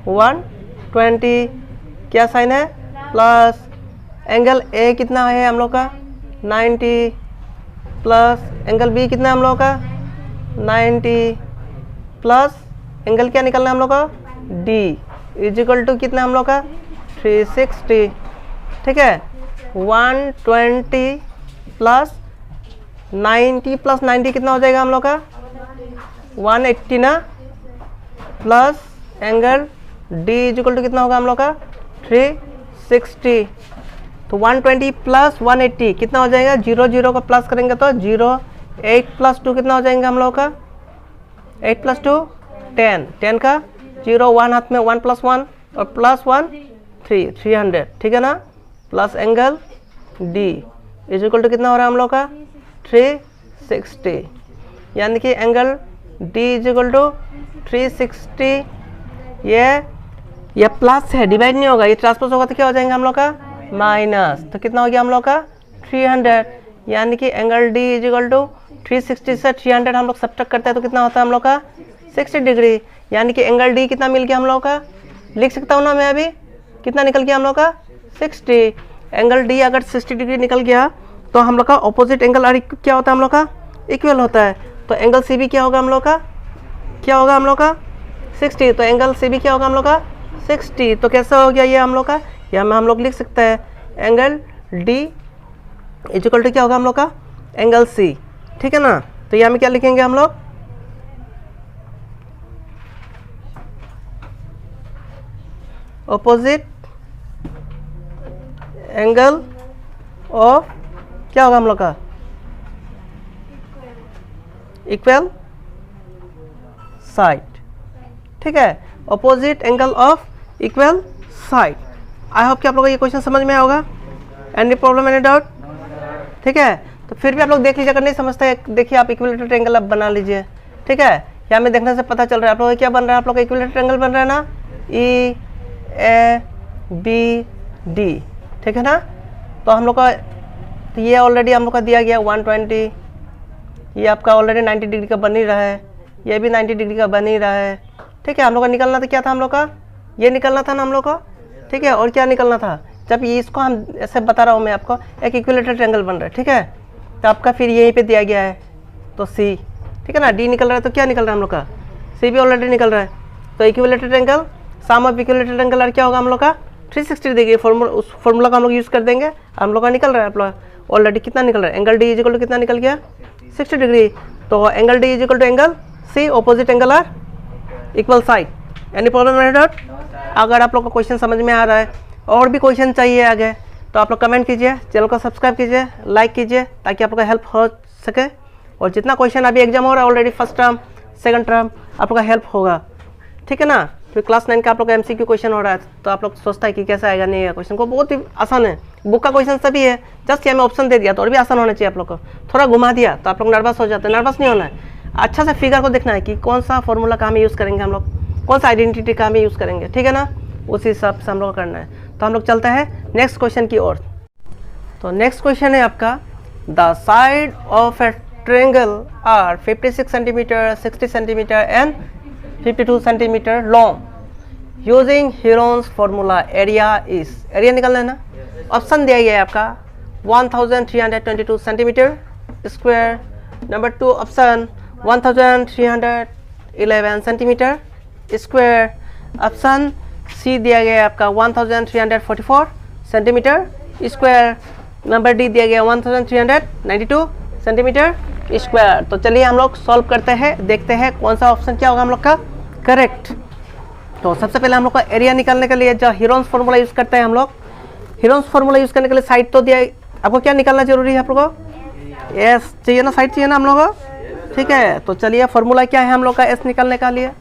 120, क्या साइन है प्लस, एंगल A कितना है हम लोग का 90 प्लस एंगल B कितना है हम लोग का 90 प्लस एंगल क्या निकलना है हम लोग का D इज इक्वल टू कितना हम लोग का 360, ठीक है। 120 प्लस 90 प्लस 90 कितना हो जाएगा हम लोग का 180 ना, plus angle D is equal to कितना होगा हम लोग का 360। तो 120 प्लस 180 कितना हो जाएगा, 0 0 को प्लस करेंगे तो 0, 8 प्लस 2 कितना हो जाएंगे हम लोग का 8 प्लस 2 10, 10 का 0, 1 हाथ में 1 प्लस 1 और प्लस 1 300, ठीक है ना। Plus angle D is equal to कितना हो रहा है हम लोग का 360, यानी कि angle D is equal to 360। ये प्लस है, डिवाइड नहीं होगा, ये ट्रांसपोज होगा तो क्या हो जाएगा हम लोग का माइनस। तो कितना हो गया हम लोग का 300, यानी कि angle D is equal to 360 से 300 हम लोग सब्ट्रैक्ट करते हैं तो कितना होता है हम लोग का 60 डिग्री, यानी कि एंगल डी कितना मिल गया हम लोग का, लिख सकता हूँ ना मैं अभी, कितना निकल गया हम लोग का 60। एंगल डी अगर 60 डिग्री निकल गया तो हम लोग का ऑपोजिट एंगल आर क्या होता है हम लोग का इक्वल होता है। तो एंगल सी बी क्या होगा हम लोग का, क्या होगा हम लोग का 60। तो एंगल सी बी क्या होगा हम लोग का 60। तो कैसा हो गया ये हम लोग का, यहाँ में हम लोग लिख सकते हैं angle D is equal to क्या होगा हम लोग का एंगल सी, ठीक है ना। तो यहाँ में क्या लिखेंगे हम लोग, ऑपोजिट एंगल ऑफ क्या होगा हम लोग का इक्वल साइड, ठीक है, opposite angle of equal side. I hope कि आप लोगों को ये क्वेश्चन समझ में होगा। एनी प्रॉब्लम, एनी डाउट, ठीक है। तो फिर भी आप लोग देख लीजिए, अगर नहीं समझते देखिए आप इक्विलेटरल ट्रायंगल अब बना लीजिए, ठीक है। यहाँ में देखने से पता चल रहा है आप लोगों को क्या बन रहा है, आप लोग का इक्विलेटरल ट्रायंगल बन रहा है ना, ई ए बी डी, ठीक है ना। तो हम लोग का तो ये ऑलरेडी हम लोग का दिया गया 120, ये आपका ऑलरेडी 90 डिग्री का बन ही रहा है, ये भी 90 डिग्री का बन ही रहा है, ठीक है। हम लोग का निकलना था क्या था हम लोग का, ये निकलना था ना हम लोग का, ठीक है। और क्या निकलना था, जब ये इसको हम ऐसे बता रहा हूँ मैं आपको, एक इक्विलेटरल ट्रायंगल बन रहा है, ठीक है। तो आपका फिर यहीं पे दिया गया है तो सी, ठीक है ना। डी निकल रहा है तो क्या निकल रहा है हम लोग का सी भी ऑलरेडी निकल रहा है। तो equilateral triangle, sum of equilateral triangle और क्या होगा हम लोग का 360 डिग्री, उस फॉर्मूला का हम लोग यूज़ कर देंगे। हम लोग का निकल रहा है आप लोग ऑलरेडी कितना निकल रहा है, angle D is equal to कितना निकल गया 60 डिग्री। तो angle D is equal to angle C, opposite angle are equal side. Any problem, any doubt. अगर आप लोग को क्वेश्चन समझ में आ रहा है और भी क्वेश्चन चाहिए आगे तो आप लोग कमेंट कीजिए, चैनल को सब्सक्राइब कीजिए, लाइक कीजिए, ताकि आप लोग का हेल्प हो सके। और जितना क्वेश्चन अभी एग्जाम हो रहा है already first term second term, आप लोग का हेल्प होगा, ठीक है ना। फिर क्लास 9 का आप लोग का MCQ क्वेश्चन हो रहा है तो आप लोग सोचता है कि कैसा आएगा, नहीं आएगा क्वेश्चन को, बहुत ही आसान है, बुक का क्वेश्चन सभी है, जस्ट यहाँ में ऑप्शन दे दिया तो और भी आसान होना चाहिए। आप लोग को थोड़ा घुमा दिया तो आप लोग नर्वस हो जाते हैं, नर्वस नहीं होना है, अच्छा से फिगर को देखना है कि कौन सा फॉर्मूला कहाँ में यूज़ करेंगे हम लोग, कौन सा आइडेंटिटी कहाँ में यूज़ करेंगे, ठीक है ना, उसी हिसाब से हम लोग को करना है। तो हम लोग चलते हैं नेक्स्ट क्वेश्चन की ओर। तो नेक्स्ट क्वेश्चन है आपका, the side of a triangle are 56 centimetre, 60 centimetre and 52 centimetre long. Using Heron's formula area is, area निकालना है ना। ऑप्शन दिया गया है आपका 1322 centimetre square, number 2 option 1311 centimetre square, option C दिया गया है आपका 1344 सेंटीमीटर स्क्वायर, नंबर डी दिया गया 1392 सेंटीमीटर स्क्वायर। तो चलिए हम लोग सॉल्व करते हैं, देखते हैं कौन सा ऑप्शन क्या होगा हम लोग का करेक्ट। तो सबसे पहले हम लोग का एरिया निकालने के लिए जो हीरोन्स फार्मूला यूज़ करते हैं हम लोग, हीरोन्स फार्मूला यूज़ करने के लिए साइड तो दिया, आपको क्या निकालना जरूरी है आप लोग को, एस चाहिए ना, साइड चाहिए ना हम लोग को, ठीक है। तो चलिए फार्मूला क्या है हम लोग का एस निकालने का लिए,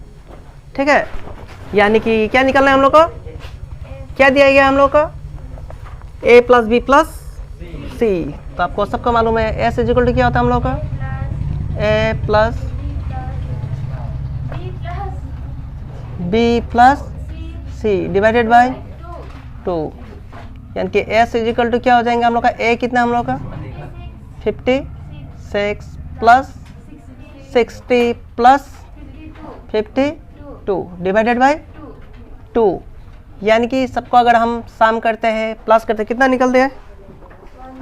ठीक है। यानी कि क्या निकालना है हम लोग को, क्या दिया गया हम लोग को ए प्लस बी प्लस सी। तो आपको सबको मालूम है एस इज इक्वल टू क्या होता है हम लोग का A plus B plus C divided by 2, यानी कि एस इज इक्वल टू क्या हो जाएंगे हम लोग का ए कितना हम लोग का 56 प्लस 60 प्लस 52 डिवाइडेड बाय 2, यानी कि सबको अगर हम सम करते हैं प्लस करते हैं कितना निकलते हैं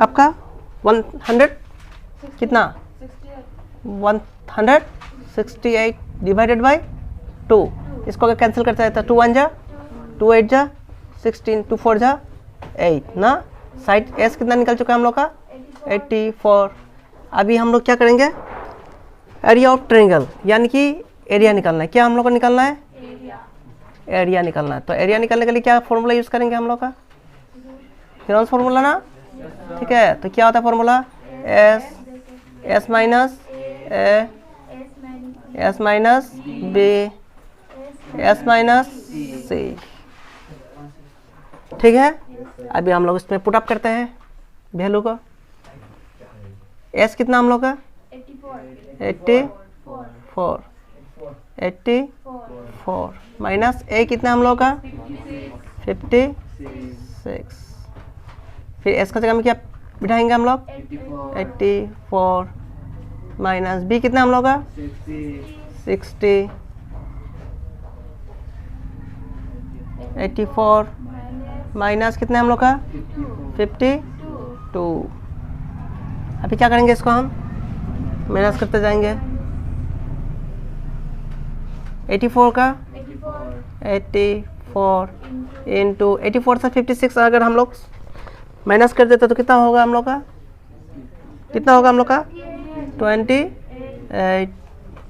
आपका 100 कितना 168 डिवाइडेड बाय 2। इसको अगर कैंसिल करते हैं तो 2 1 जा 2 8 जा 16 2 4 जा 8 ना। साइड एस कितना निकल चुका है हम लोग का 84। अभी हम लोग क्या करेंगे, एरिया ऑफ ट्रायंगल, यानी कि एरिया निकालना है। क्या हम लोग को निकालना है, एरिया निकालना है। तो एरिया निकालने के लिए क्या फॉर्मूला यूज़ करेंगे हम लोग का, हीरोन्स फार्मूला ना, ठीक है। तो क्या होता है formula S minus A S minus B S minus C, ठीक है। अभी हम लोग इसमें पुट अप करते हैं वैल्यू को, एस कितना हम लोग का 84 माइनस ए कितना हम लोग का 56। फिर एस का जगह में क्या बिठाएंगे हम लोग 84 माइनस बी कितना हम लोग का 60। 84 माइनस कितने हम लोग का 52। अभी क्या करेंगे, इसको हम माइनस करते जाएंगे। 84 का 84 इंटू 84 से 56 अगर हम लोग माइनस कर देते तो कितना होगा हम लोग का, कितना होगा हम लोग का 28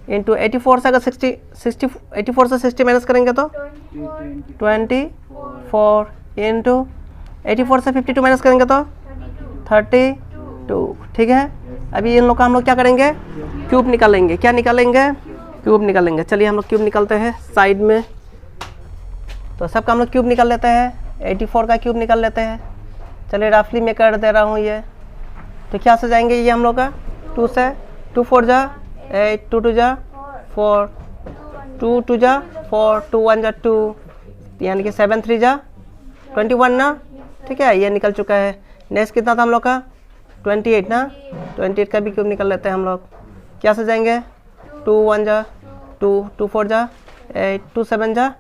इंटू 84 से अगर 84 से 60 माइनस करेंगे तो 24 इंटू 84 से 52 माइनस करेंगे तो 32। ठीक है, अभी इन लोग का हम लोग क्या करेंगे, क्यूब निकालेंगे। क्या निकालेंगे, क्यूब निकालेंगे। चलिए हम लोग क्यूब निकालते हैं साइड में। तो सबका हम लोग क्यूब निकाल लेते हैं, 84 का क्यूब निकाल लेते हैं। चलिए रफली मैं कर दे रहा हूँ ये। तो क्या से जाएंगे ये हम लोग का 2 से, 2 4 जा 8, 2 2 जा 4, 2 2 जा 4, 2 1 जा 2, यानी कि 7 3 जा 21 ना। ठीक है, ये निकल चुका है। नेक्स्ट कितना था हम लोग का 28 ना, 28 का भी क्यूब निकल लेते हैं हम लोग। क्या से जाएंगे 2 1 जा 2, 2 4 जा 8, 2 7 जा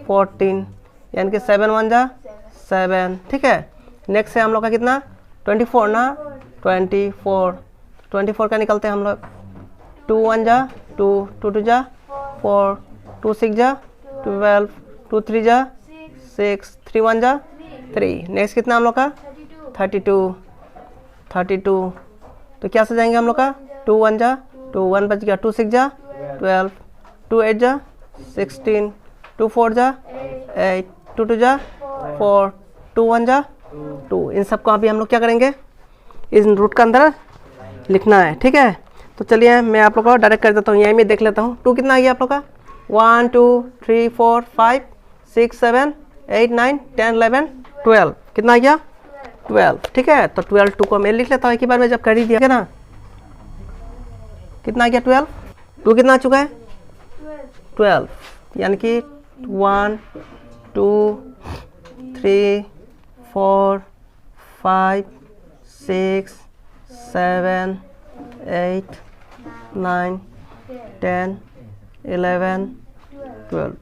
14, यानी कि 7 1 जा 7। ठीक है, नेक्स्ट है हम लोग का कितना 24 ना, 24 का निकलते हैं हम लोग। 2 1 जा 2, 2 2 जा 4, 2 6 जा 12, 2 3 जा 6, 3 1 जा 3। नेक्स्ट कितना हम लोग का 32। तो क्या से जाएंगे हम लोग का 2 1 जा 2, 1 बच गया, 2 6 जा 12, 2 8 जा 16, 2 4 जा 8, 2 2 जा 4, 2 1 जा 2। इन सबको अभी हम लोग क्या करेंगे, इस रूट का अंदर लिखना है। ठीक है, तो चलिए मैं आप लोग को डायरेक्ट कर देता हूँ, यहीं में देख लेता हूँ। 2 कितना आ गया आप लोग का 1 2 3 4 5 6 7 8 9 10 11 12। कितना आ गया 12। ठीक है, तो 12 2 को मैं लिख लेता हूँ एक ही बार में, जब कर ही दिया ना। कितना आ गया 12, 2 कितना आ चुका है 12, यानी कि 1 2 3 4 5 6 7 8 9 10 11 12।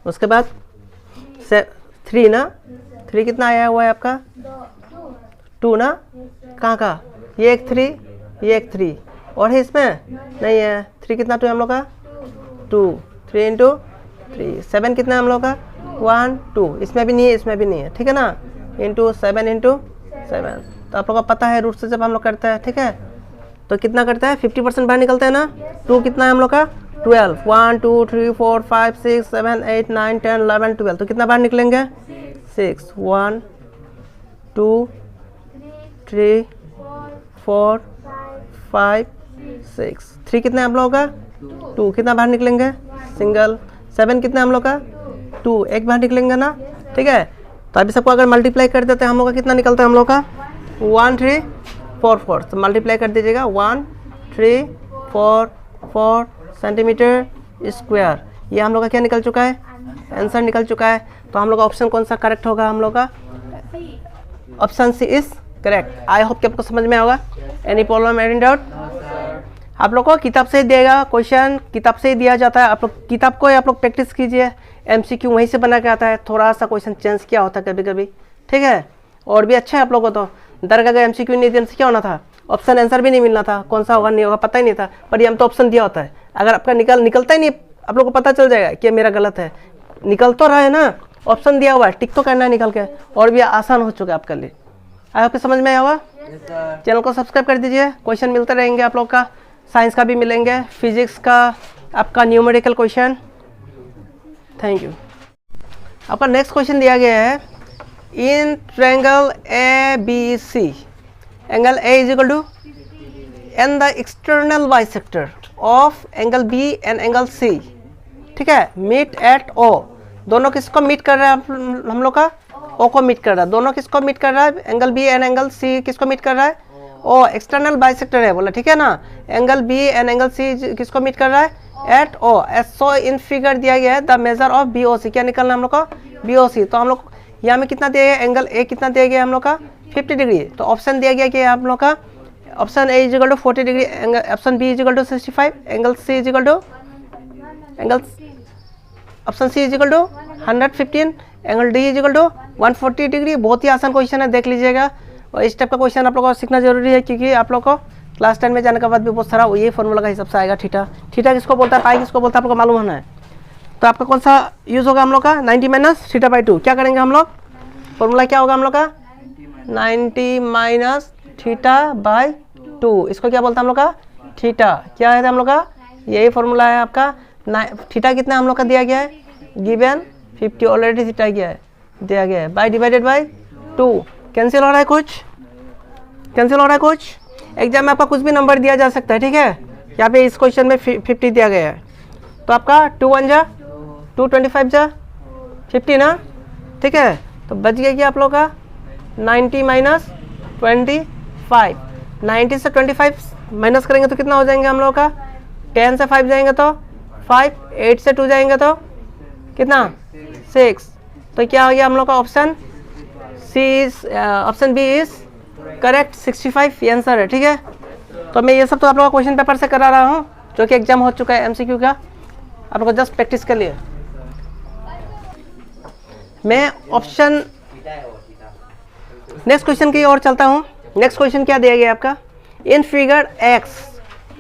उसके बाद 3 ना, 3 कितना आया हुआ है आपका 2 ना, कहाँ का, ये एक 3, ये एक 3 और है इसमें नहीं है। 3 कितना 2 हम लोग का 2, 3 इंटू 3 7 कितना है हम लोग का 1 2, इसमें भी नहीं है, इसमें भी नहीं है। ठीक है ना, इंटू 7 इंटू 7। तो आप लोग को पता है रूट से जब हम लोग करते हैं, ठीक है, तो कितना करता है 50% बाहर निकलता है ना। 2 कितना है हम लोग का 12, 1 2 3 4 5 6 7 8 9 10 11 12। तो कितना बाहर निकलेंगे 6, 1 2 3 4 5 6। 3 कितना है हम लोग का 2, कितना बाहर निकलेंगे सिंगल। 7 कितना हम लोग का 2, एक बाहर निकलेंगे ना। ठीक है, तो अभी सबको अगर मल्टीप्लाई कर देते हैं हम लोग का कितना निकलता है हम लोग का 1 3 4 4। तो मल्टीप्लाई कर दीजिएगा 1 3 4 4 सेंटीमीटर स्क्वायर। ये हम लोग का क्या निकल चुका है, आंसर निकल चुका है। तो हम लोग का ऑप्शन कौन सा करेक्ट होगा, हम लोग का option C is correct. I hope कि आपको समझ में होगा। Any problem, any doubt? आप लोग को किताब से ही देगा क्वेश्चन, किताब से ही दिया जाता है। आप लोग किताब को आप लोग प्रैक्टिस कीजिए, एमसीक्यू वहीं से बना के आता है। थोड़ा सा क्वेश्चन चेंज किया होता है कभी कभी, ठीक है, और भी अच्छा है आप लोगों को। तो दरगाह का एमसीक्यू नहीं देने से क्या होना था, ऑप्शन आंसर भी नहीं मिलना था, कौन सा होगा नहीं होगा पता ही नहीं था। पर ये हम तो ऑप्शन दिया होता है, अगर आपका निकलता ही नहीं, आप लोग को पता चल जाएगा कि मेरा गलत है। निकल तो रहा है ना, ऑप्शन दिया हुआ है, टिक तो करना है निकल के, और भी आसान हो चुका है आपके लिए। आपको समझ में आया होगा? चैनल को सब्सक्राइब कर दीजिए, क्वेश्चन मिलते रहेंगे आप लोग का, साइंस का भी मिलेंगे, फिजिक्स का, आपका न्यूमेरिकल क्वेश्चन। Thank you. आपका नेक्स्ट क्वेश्चन दिया गया है, in triangle A B C angle A is equal to and the external bisector of angle B and angle C, ठीक है, मीट एट ओ। दोनों किसको मीट कर रहा है हम लोग का, ओ को मीट कर रहा है। दोनों किसको मीट कर रहा है, angle B and angle C किसको मीट कर रहा है, ओ एक्सटर्नल बाइसेक्टर है बोला, ठीक है ना। Angle B and angle C किसको मीट कर रहा है, eight O. So in figure दिया गया है the measure of B O C, क्या निकलना हम लोग का, बी ओ सी। तो हम लोग यहाँ में कितना दिया गया, एंगल ए कितना दिया गया हम लोग का 50 डिग्री। तो ऑप्शन दिया गया कि आप लोग का ऑप्शन ए इजिकल टू 40 डिग्री, option B equal to 65, angle C equal to angle option C equal to 115, angle D equal to 140 degree. बहुत ही आसान क्वेश्चन है, देख लीजिएगा। और इस टाइप का क्वेश्चन आप लोग को सीखना जरूरी है, क्योंकि आप लोग को क्लास 10 में जाने के बाद भी बहुत सारा ये फॉर्मूला का हिसाब से आएगा। थीटा, थीटा किसको बोलता है, पाई किसको बोलता है, आप लोग को मालूम होना है। तो आपका कौन सा यूज़ होगा हम लोग का, 90 माइनस थीटा बाई 2। क्या करेंगे हम लोग, फॉर्मूला क्या होगा हम लोग का, 90 माइनस थीटा बाई 2। इसको क्या बोलता है हम लोग का, थीटा। क्या है हम लोग का, यही फॉर्मूला है आपका। थीटा कितना हम लोग का दिया गया है, गिवन 50 ऑलरेडी थीटा क्या है दिया गया है, बाई डिवाइडेड बाई 2। कैंसिल हो रहा है कुछ, कैंसिल हो रहा है कुछ। एग्जाम में आपका कुछ भी नंबर दिया जा सकता है, ठीक है। यहाँ पे इस क्वेश्चन में 50 दिया गया है, तो आपका 2 1 जा 2, 25 जा 50 ना, ठीक है। तो बच गया कि आप लोग का 90 माइनस 25। 90 से 25 माइनस करेंगे तो कितना हो जाएंगे हम लोग का, 10 से 5 जाएंगे तो 5, 8 से 2 जाएंगे तो कितना 6। तो क्या हो गया हम लोग का option C, option B is correct, 65 ये आंसर है, ठीक है। तो मैं ये सब तो आप लोग का क्वेश्चन पेपर से करा रहा हूँ, जो कि एग्जाम हो चुका है एमसीक्यू का, आप लोग को जस्ट प्रैक्टिस के लिए। मैं ऑप्शन नेक्स्ट क्वेश्चन की ओर चलता हूँ। नेक्स्ट क्वेश्चन क्या दिया गया आपका, in figure X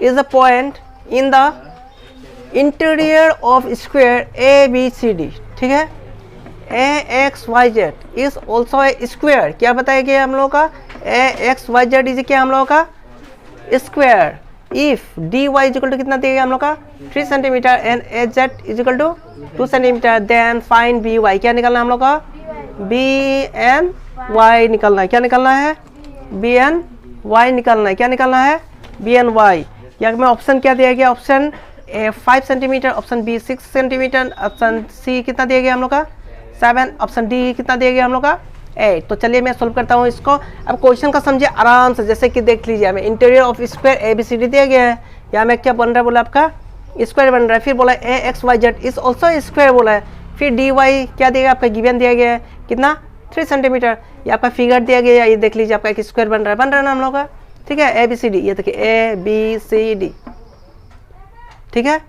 is a point in the interior of square A B C D, ठीक है। A X Y Z is also a square, क्या बताया गया हम लोग का, A X Y Z is क्या हम लोग का square. If D Y is equal to कितना दिया गया हम लोग का 3 centimetre and A Z is equal to 2 centimetre, then find B Y. क्या निकलना हम लोग का, बी एन वाई निकलना है। क्या निकलना है, बी एन वाई निकलना है। क्या निकलना है, बी एन वाई। यहाँ में ऑप्शन क्या दिया गया, option A 5 centimetre, option B 6 centimetre, option C कितना दिया गया हम लोग का 7, ऑप्शन डी कितना दिया गया हम लोग का 8। तो चलिए मैं सोल्व करता हूँ इसको। अब क्वेश्चन का समझिए आराम से, जैसे कि देख लीजिए हमें interior of square A B C D दिया गया है। यहाँ में क्या बन रहा है, बोला आपका स्क्वायर बन रहा है। फिर बोला A X Y Z is also square बोला है। फिर डी वाई क्या दिया गया आपका, गिवन दिया गया है कितना 3 सेंटीमीटर। ये आपका फिगर दिया गया है, ये देख लीजिए आपका एक स्क्वायर बन रहा है ना हम लोग का, ठीक है। ए बी सी डी, ये देखिए ए बी सी डी, ठीक है।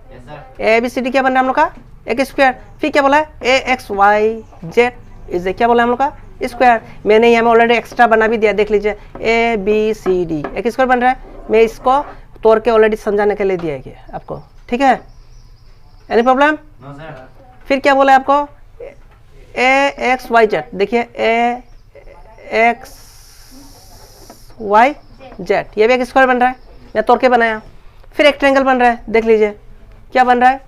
ए बी सी डी क्या बन रहा है हम लोग का, एक स्क्वायर। फिर क्या बोला है, A X Y Z is क्या बोला हम लोग का स्क्वायर। मैंने यहाँ में ऑलरेडी एक्स्ट्रा बना भी दिया, देख लीजिए ए बी सी डी एक स्क्वायर बन रहा है। मैं इसको तोड़ के ऑलरेडी समझाने के लिए दिया गया आपको, ठीक है। Any problem? फिर क्या बोला है आपको, ए एक्स वाई जेड, देखिए ए एक्स वाई जेड, ये भी एक स्क्वायर बन रहा है, मैं तोड़ के बनाया। फिर एक ट्रायंगल बन रहा है, देख लीजिए क्या बन रहा है,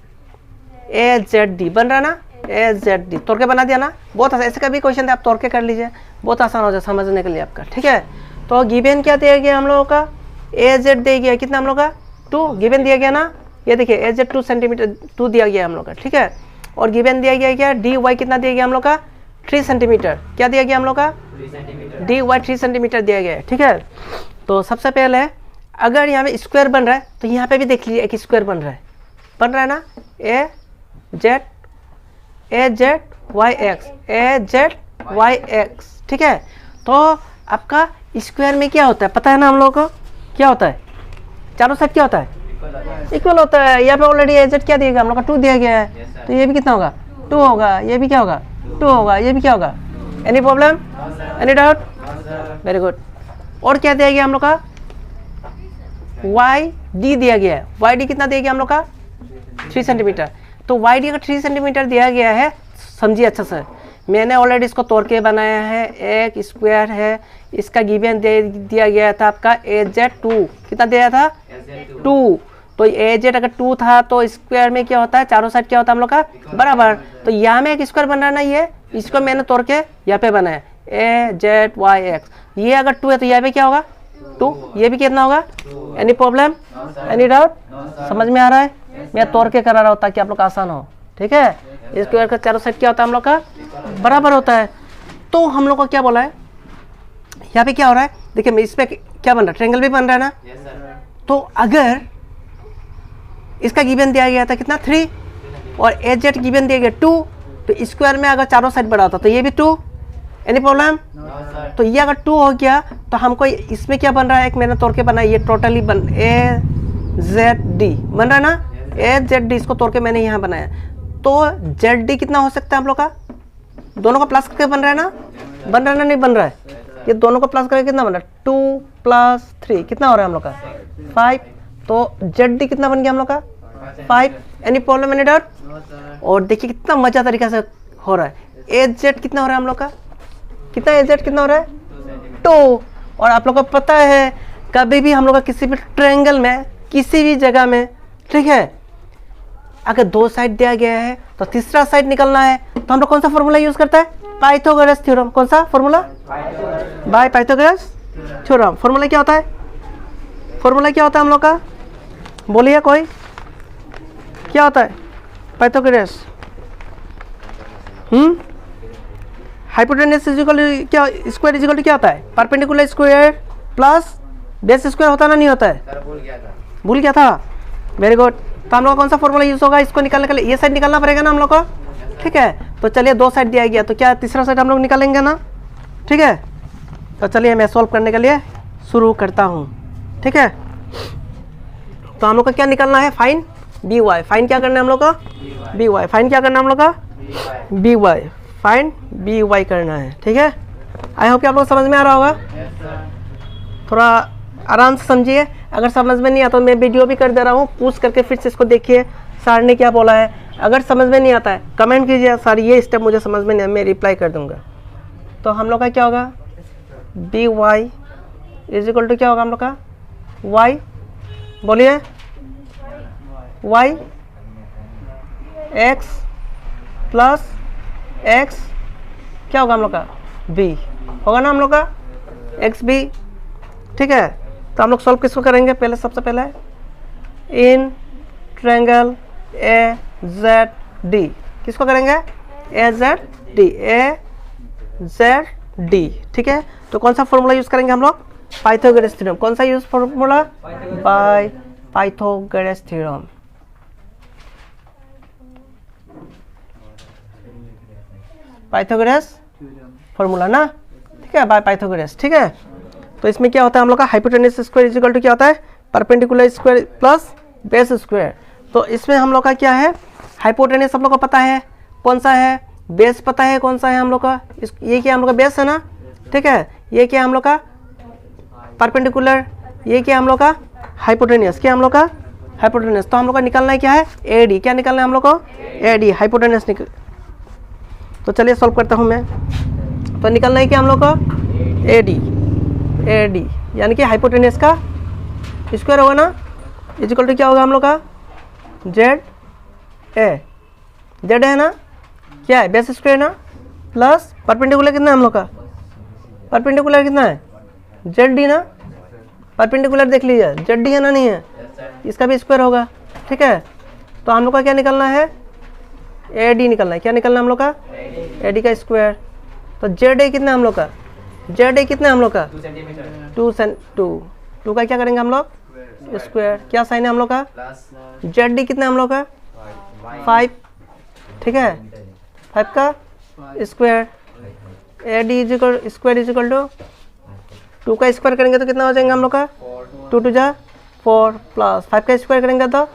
ए जेड डी बन रहा है ना, ए जेड डी तोड़ के बना दिया ना। बहुत आसान, ऐसे का भी क्वेश्चन है, आप तोड़ के कर लीजिए, बहुत आसान हो जाए समझने के लिए आपका, ठीक है। तो गिवन क्या दिया गया हम लोगों का, ए जेड दिया गया कितना हम लोग का 2, गिवन दिया गया ना, ये देखिए ए जेड 2 सेंटीमीटर 2 दिया गया हम लोग का, ठीक है। और गिवन दिया गया क्या, डी वाई कितना दिया गया हम लोग का 3 सेंटीमीटर, क्या दिया गया हम लोग का डी वाई 3 सेंटीमीटर दिया गया है, ठीक है। तो सबसे पहले अगर यहाँ पे स्क्वायर बन रहा है तो यहाँ पे भी देख लीजिए एक स्क्वायर बन रहा है ना, ए जेड वाई एक्स, ठीक है। तो आपका स्क्वायर में क्या होता है पता है ना हम लोग को, क्या होता है, चारों साइड क्या होता है इक्वल होता है। यहाँ पे ऑलरेडी ए जेड क्या दिया गया हम लोग का 2 दिया गया है, तो ये भी कितना होगा 2 होगा, ये भी क्या होगा 2 होगा, ये भी क्या होगा। Any problem, any doubt, very good. और क्या दिया गया हम लोग का, वाई डी दिया गया है, वाई डी कितना दिया गया हम लोग का 3 सेंटीमीटर। तो वाई डी का 3 सेंटीमीटर दिया गया है, समझिए अच्छा से, मैंने ऑलरेडी इसको तोड़ के बनाया है, एक स्क्वायर है, इसका गिवन दिया गया था आपका ए जेड 2, कितना दिया था 2। तो ए जेड अगर 2 था तो स्क्वायर में क्या होता है, चारों साइड क्या होता है हम लोग का बराबर। तो यहाँ में एक स्क्वायर बन रहा है ना, ये इसको मैंने तोड़ के यहाँ पे बनाया ए जेड वाई एक्स। ये अगर 2 है तो यहाँ पे क्या होगा 2, ये भी कितना होगा। एनी प्रॉब्लम, एनी डाउट, समझ में आ रहा है? मैं तोड़ के करा रहा हूँ ताकि आप लोग आसान हो, ठीक है। स्क्वायर का चारों साइड क्या होता है हम लोग का बराबर होता है। तो हम लोग को क्या बोला है, यहाँ पे क्या हो रहा है, देखिए मैं इस पे क्या बन रहा है, ट्रायंगल भी बन रहा है ना। Yes, sir. तो अगर इसका गिवन दिया गया था कितना 3 और एच जेड गिवन दिया गया 2, तो स्क्वायर में अगर चारों साइड बड़ा होता तो ये भी 2, एनी प्रॉब्लम? No, sir. तो ये अगर 2 हो गया तो हमको इसमें क्या बन रहा है, एक मैंने तोड़ के बनाया, ये टोटली बन ए जेड डी बन रहा है ना, ए जेड डी, इसको तोड़ के मैंने यहाँ बनाया। तो जेड डी कितना हो सकता है हम लोग का, दोनों का प्लस करके बन रहा है ना, बन रहा है ना, नहीं बन रहा है, ये दोनों को प्लस करके कितना बन रहा है, 2 + 3 कितना हो रहा है हम लोग का 5। तो जेड डी कितना बन गया हम लोग का 5, any problem, any doubt? No, sir. और देखिए कितना मजा तरीका से हो रहा है। एच जेड कितना हो रहा है हम लोग का, कितना एच जेड कितना हो रहा है 2। और आप लोग को पता है कभी भी हम लोग का किसी भी ट्रायंगल में किसी भी जगह में, ठीक है, अगर 2 साइड दिया गया है तो तीसरा साइड निकलना है, तो हम लोग कौन सा फॉर्मूला यूज करता है, पाइथागोरस थ्योरम। कौन सा formula, by Pythagoras theorem. Formula क्या होता है, फॉर्मूला क्या होता है हम लोग का, बोलिए कोई, क्या होता है पाइथागोरस? हाइपोटेनस इक्वल क्या, स्क्वायर इक्वल टू क्या होता है, perpendicular square plus base square होता ना, नहीं होता है? Sir, भूल गया था. भूल गया था, वेरी गुड। तो हम लोग कौन सा फॉर्मूला यूज होगा, इसको निकालने के लिए ये साइड निकालना पड़ेगा ना हम लोग को, ठीक है। तो चलिए 2 साइड दिया गया, तो क्या तीसरा साइड हम लोग निकालेंगे ना, ठीक है। तो चलिए मैं सॉल्व करने के लिए शुरू करता हूँ, ठीक है। तो हम लोग का क्या निकालना है, फाइन बी वाई, फाइन क्या करना है हम लोग का, बी वाई, फाइन क्या करना है हम लोग का, B Y, find B Y करना है, ठीक है। आई होप कि आप लोग समझ में आ रहा होगा, Yes, sir. थोड़ा आराम से समझिए। अगर समझ में नहीं आता तो मैं वीडियो भी कर दे रहा हूँ, पूछ करके फिर से इसको देखिए सर ने क्या बोला है। अगर समझ में नहीं आता है कमेंट कीजिए, सर ये स्टेप मुझे समझ में नहीं, मैं रिप्लाई कर दूंगा। तो हम लोग का क्या होगा, B Y is equal to क्या होगा हम लोग का, वाई, बोलिए, वाई एक्स प्लस एक्स क्या होगा हम लोग का, बी होगा ना हम लोग का, एक्स बी, ठीक है। तो हम लोग सॉल्व किसको करेंगे, पहले सबसे पहले इन ट्रायंगल ए जेड डी, किसको करेंगे, ए जेड डी, ए जेड डी, ठीक है। तो कौन सा फॉर्मूला यूज करेंगे हम लोग, पाइथागोरस थ्योरम। कौन सा use formula, by Pythagoras theorem. Pythagoras formula ना, ठीक है, बाय पाइथागोरस, ठीक है। तो इसमें क्या होता है हम लोग का, hypotenuse square is equal to क्या होता है, perpendicular square plus base square. तो इसमें हम लोग का क्या है, हाइपोटेनस हम लोग को पता है कौन सा है, बेस पता है कौन सा है हम लोग का, ये क्या हम लोग का बेस है ना, ठीक है। ये क्या हम लोग का परपेंडिकुलर, ये क्या हम लोग का हाइपोटेनस, क्या हम लोग का हाइपोटेनस। तो हम लोग का निकालना है क्या है, ए डी, क्या निकालना है हम लोग को, ए डी, हाइपोटेनस निकल। तो चलिए सॉल्व करता हूँ मैं। तो निकालना है क्या हम लोग को, ए डी, ए डी यानी कि हाइपोटेनस का स्क्वायर होगा ना, इज इक्वल टू क्या होगा हम लोग का, जेड ए, जेड है ना, क्या है बेस स्क्वायर ना, प्लस परपेंडिकुलर कितना है हम लोग का, परपेंडिकुलर कितना है, जेड डी ना, परपेंडिकुलर देख लीजिए जेड डी है ना, नहीं है, इसका भी स्क्वायर होगा, ठीक है। तो हम लोग का क्या निकलना है, ए डी निकलना है, क्या निकलना है हम लोग का, ए डी का स्क्वायर। तो जेड ए कितना है हम लोग का, जेड ए कितना है हम लोग का, 2 सेंटीमीटर. 2 का क्या करेंगे हम लोग, स्क्वायर, क्या साइन है हम लोग का, Plus जेड डी कितना है हम लोग का 5, ठीक है, 5 का square, A D equal square equal to 2 का स्क्वायर करेंगे तो कितना हो जाएगा हम लोग का, 2 2 जा 4 प्लस 5 का स्क्वायर करेंगे तो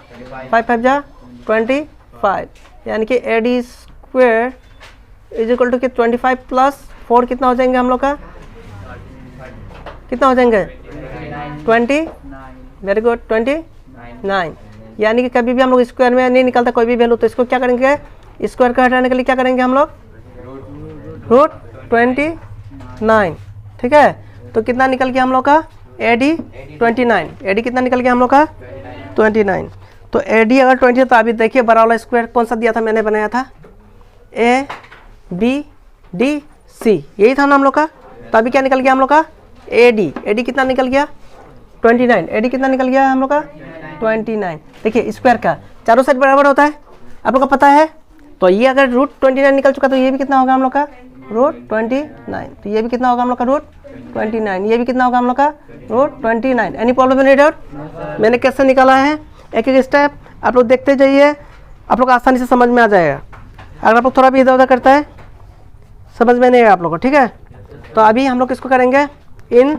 5 5 जा 25, यानी कि A D square equal to 25 plus 4 कितना हो जाएंगे हम लोग का, कितना हो जाएंगे 20, वेरी गुड 29। यानी कि कभी भी हम लोग स्क्वायर में नहीं निकलता कोई भी वैल्यू, तो इसको क्या करेंगे, स्क्वायर का हटाने के लिए क्या करेंगे हम लोग, रूट 29, ठीक है। तो कितना निकल गया हम लोग का, ए डी 29, ए डी कितना निकल गया हम लोग का 29। तो ए डी अगर 20 है तो अभी देखिए बड़ा वाला स्क्वायर कौन सा दिया था, मैंने बनाया था ए बी डी सी, यही था ना हम लोग का। तो अभी क्या निकल गया हम लोग का, ए डी कितना निकल गया 29, ए डी कितना निकल गया हम लोग का 29। देखिए स्क्वायर का चारों साइड बराबर होता है, आप लोग को पता है। तो ये अगर रूट 29 निकल चुका तो ये भी कितना होगा हम लोग का रूट 29, तो ये भी कितना होगा हम लोग का रूट 29। ये भी कितना होगा हम लोग का √29। Any problem any doubt? मैंने कैसे निकाला है एक एक स्टेप आप लोग देखते जाइए, आप लोग आसानी से समझ में आ जाएगा। अगर आप लोग थोड़ा भी इधर उधर करता है समझ में नहीं आएगा आप लोग को, ठीक है। तो अभी हम लोग किसको करेंगे इन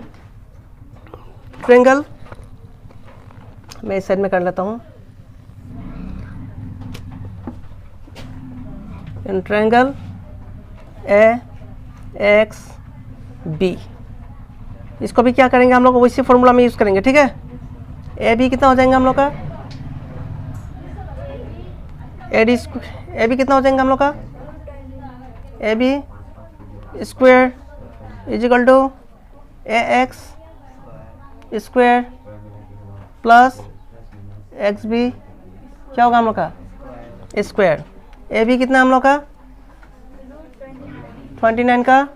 ट्रायंगल, मैं इस साइड में कर लेता हूँ। इन ट्रायंगल AXB, इसको भी क्या करेंगे हम लोग वैसे फॉर्मूला में यूज़ करेंगे, ठीक है। ए बी कितना हो जाएगा हम लोग का ए बी कितना हो जाएगा हम लोग का A B square is equal to AX square plus XB क्या होगा हम लोग का स्क्वायर। ए बी कितना हम लोग का 29 का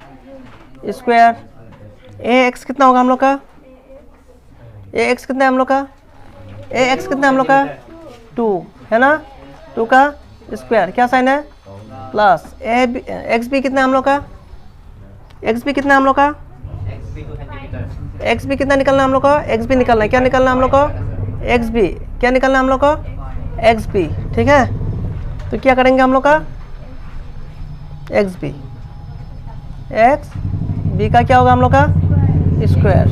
स्क्वायर। AX कितना होगा हम लोग का AX कितना है हम लोग का AX कितना है हम लोग का 2 है ना, 2 का स्क्वायर क्या साइन है प्लस। XB कितना है हम लोग का XB कितना है हम लोग का XB कितना निकलना हम लोग का XB निकलना है, क्या निकलना हम लोग को XB, क्या निकलना हम लोग को XB, ठीक है। तो क्या करेंगे हम लोग का XB का क्या होगा हम लोग का स्क्वायर,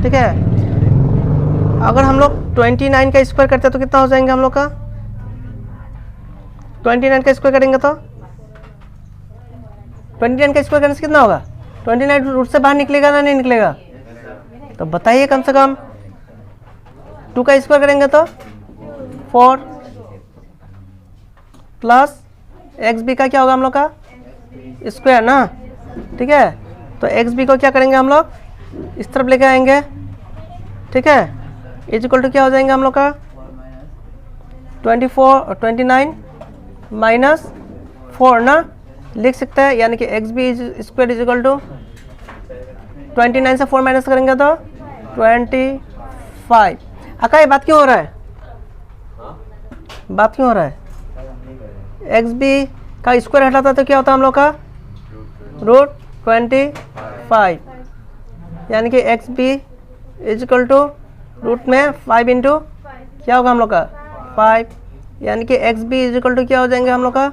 ठीक है। अगर हम लोग 29 का स्क्वायर करते हैं तो कितना हो जाएंगे हम लोग का 29 का स्क्वायर करेंगे तो 29 का स्क्वायर करने से कितना होगा 29 रूट से बाहर निकलेगा ना नहीं निकलेगा, तो बताइए कम से कम। 2 का स्क्वायर करेंगे तो 4 प्लस XB का क्या होगा हम लोग का स्क्वायर ना, ठीक है। तो XB को क्या करेंगे हम लोग इस तरफ लेके आएंगे, ठीक है। इज इक्वल टू क्या हो जाएंगे हम लोग का 29 माइनस 4 ना लिख सकते हैं, यानी कि XB square is equal to 29 से 4 माइनस करेंगे तो 25। अका ये बात क्यों हो रहा है, बात क्यों हो रहा है। XB का स्क्वायर हटाता तो क्या होता है हम लोग का √25, यानी कि XB is equal to root में 5 इंटू क्या होगा हम लोग का 5, यानी कि XB इज इक्वल टू क्या हो जाएंगे हम लोग का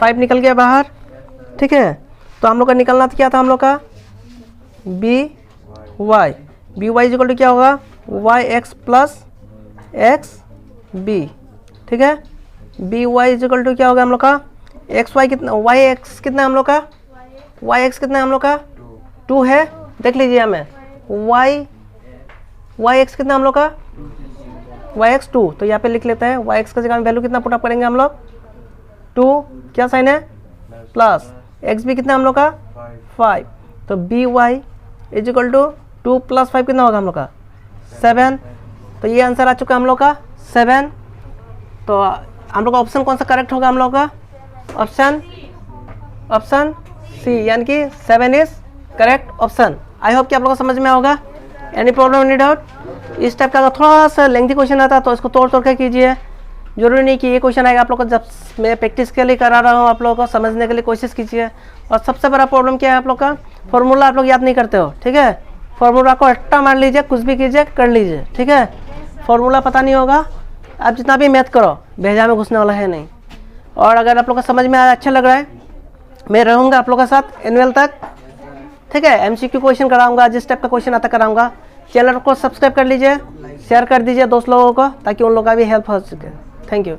5 निकल गया बाहर, ठीक है। तो हम लोग का निकलना क्या था हम लोग का BY इज इक्वल टू क्या होगा YX प्लस XB, ठीक है। BY इज इक्वल टू क्या होगा हम लोग का XY कितना YX कितना है हम लोग का YX कितना है हम लोग का 2 है, देख लीजिए हमें YX कितना हम लोग का YX 2, तो यहाँ पे लिख लेते हैं YX का जगह में वैल्यू कितना पुटअप करेंगे हम लोग 2 क्या साइन है प्लस XB कितना हम लोग का 5, तो BY is equal to 2 plus 5 कितना होगा हम लोग का 7। तो ये आंसर आ चुका है हम लोग का 7। तो हम लोग का ऑप्शन कौन सा करेक्ट होगा हम लोग का ऑप्शन सी, यानी कि 7 is correct option. I hope कि आप लोगों को समझ में होगा। Any problem any doubt. इस टाइप का अगर थोड़ा सा लेंथी क्वेश्चन आता है तो इसको तोड़ के कीजिए, जरूरी नहीं कि ये क्वेश्चन आएगा आप लोग को। जब मैं प्रैक्टिस के लिए करा रहा हूँ आप लोगों को समझने के लिए कोशिश कीजिए। और सबसे बड़ा प्रॉब्लम क्या है आप लोग का फॉर्मूला आप लोग याद नहीं करते हो, ठीक है। फॉर्मूला को अट्टा मार लीजिए, कुछ भी कीजिए कर लीजिए, ठीक है। फॉर्मूला पता नहीं होगा आप जितना भी मैथ करो भेजा में घुसने वाला है नहीं। और अगर आप लोग को समझ में अच्छा लग रहा है मैं रहूँगा आप लोग के साथ एनुअल तक, ठीक है। MCQ क्वेश्चन कराऊंगा, जिस टाइप का क्वेश्चन आता कराऊंगा। चैनल को सब्सक्राइब कर लीजिए, शेयर कर दीजिए दोस्त लोगों को ताकि उन लोगों का भी हेल्प हो सके। Thank you.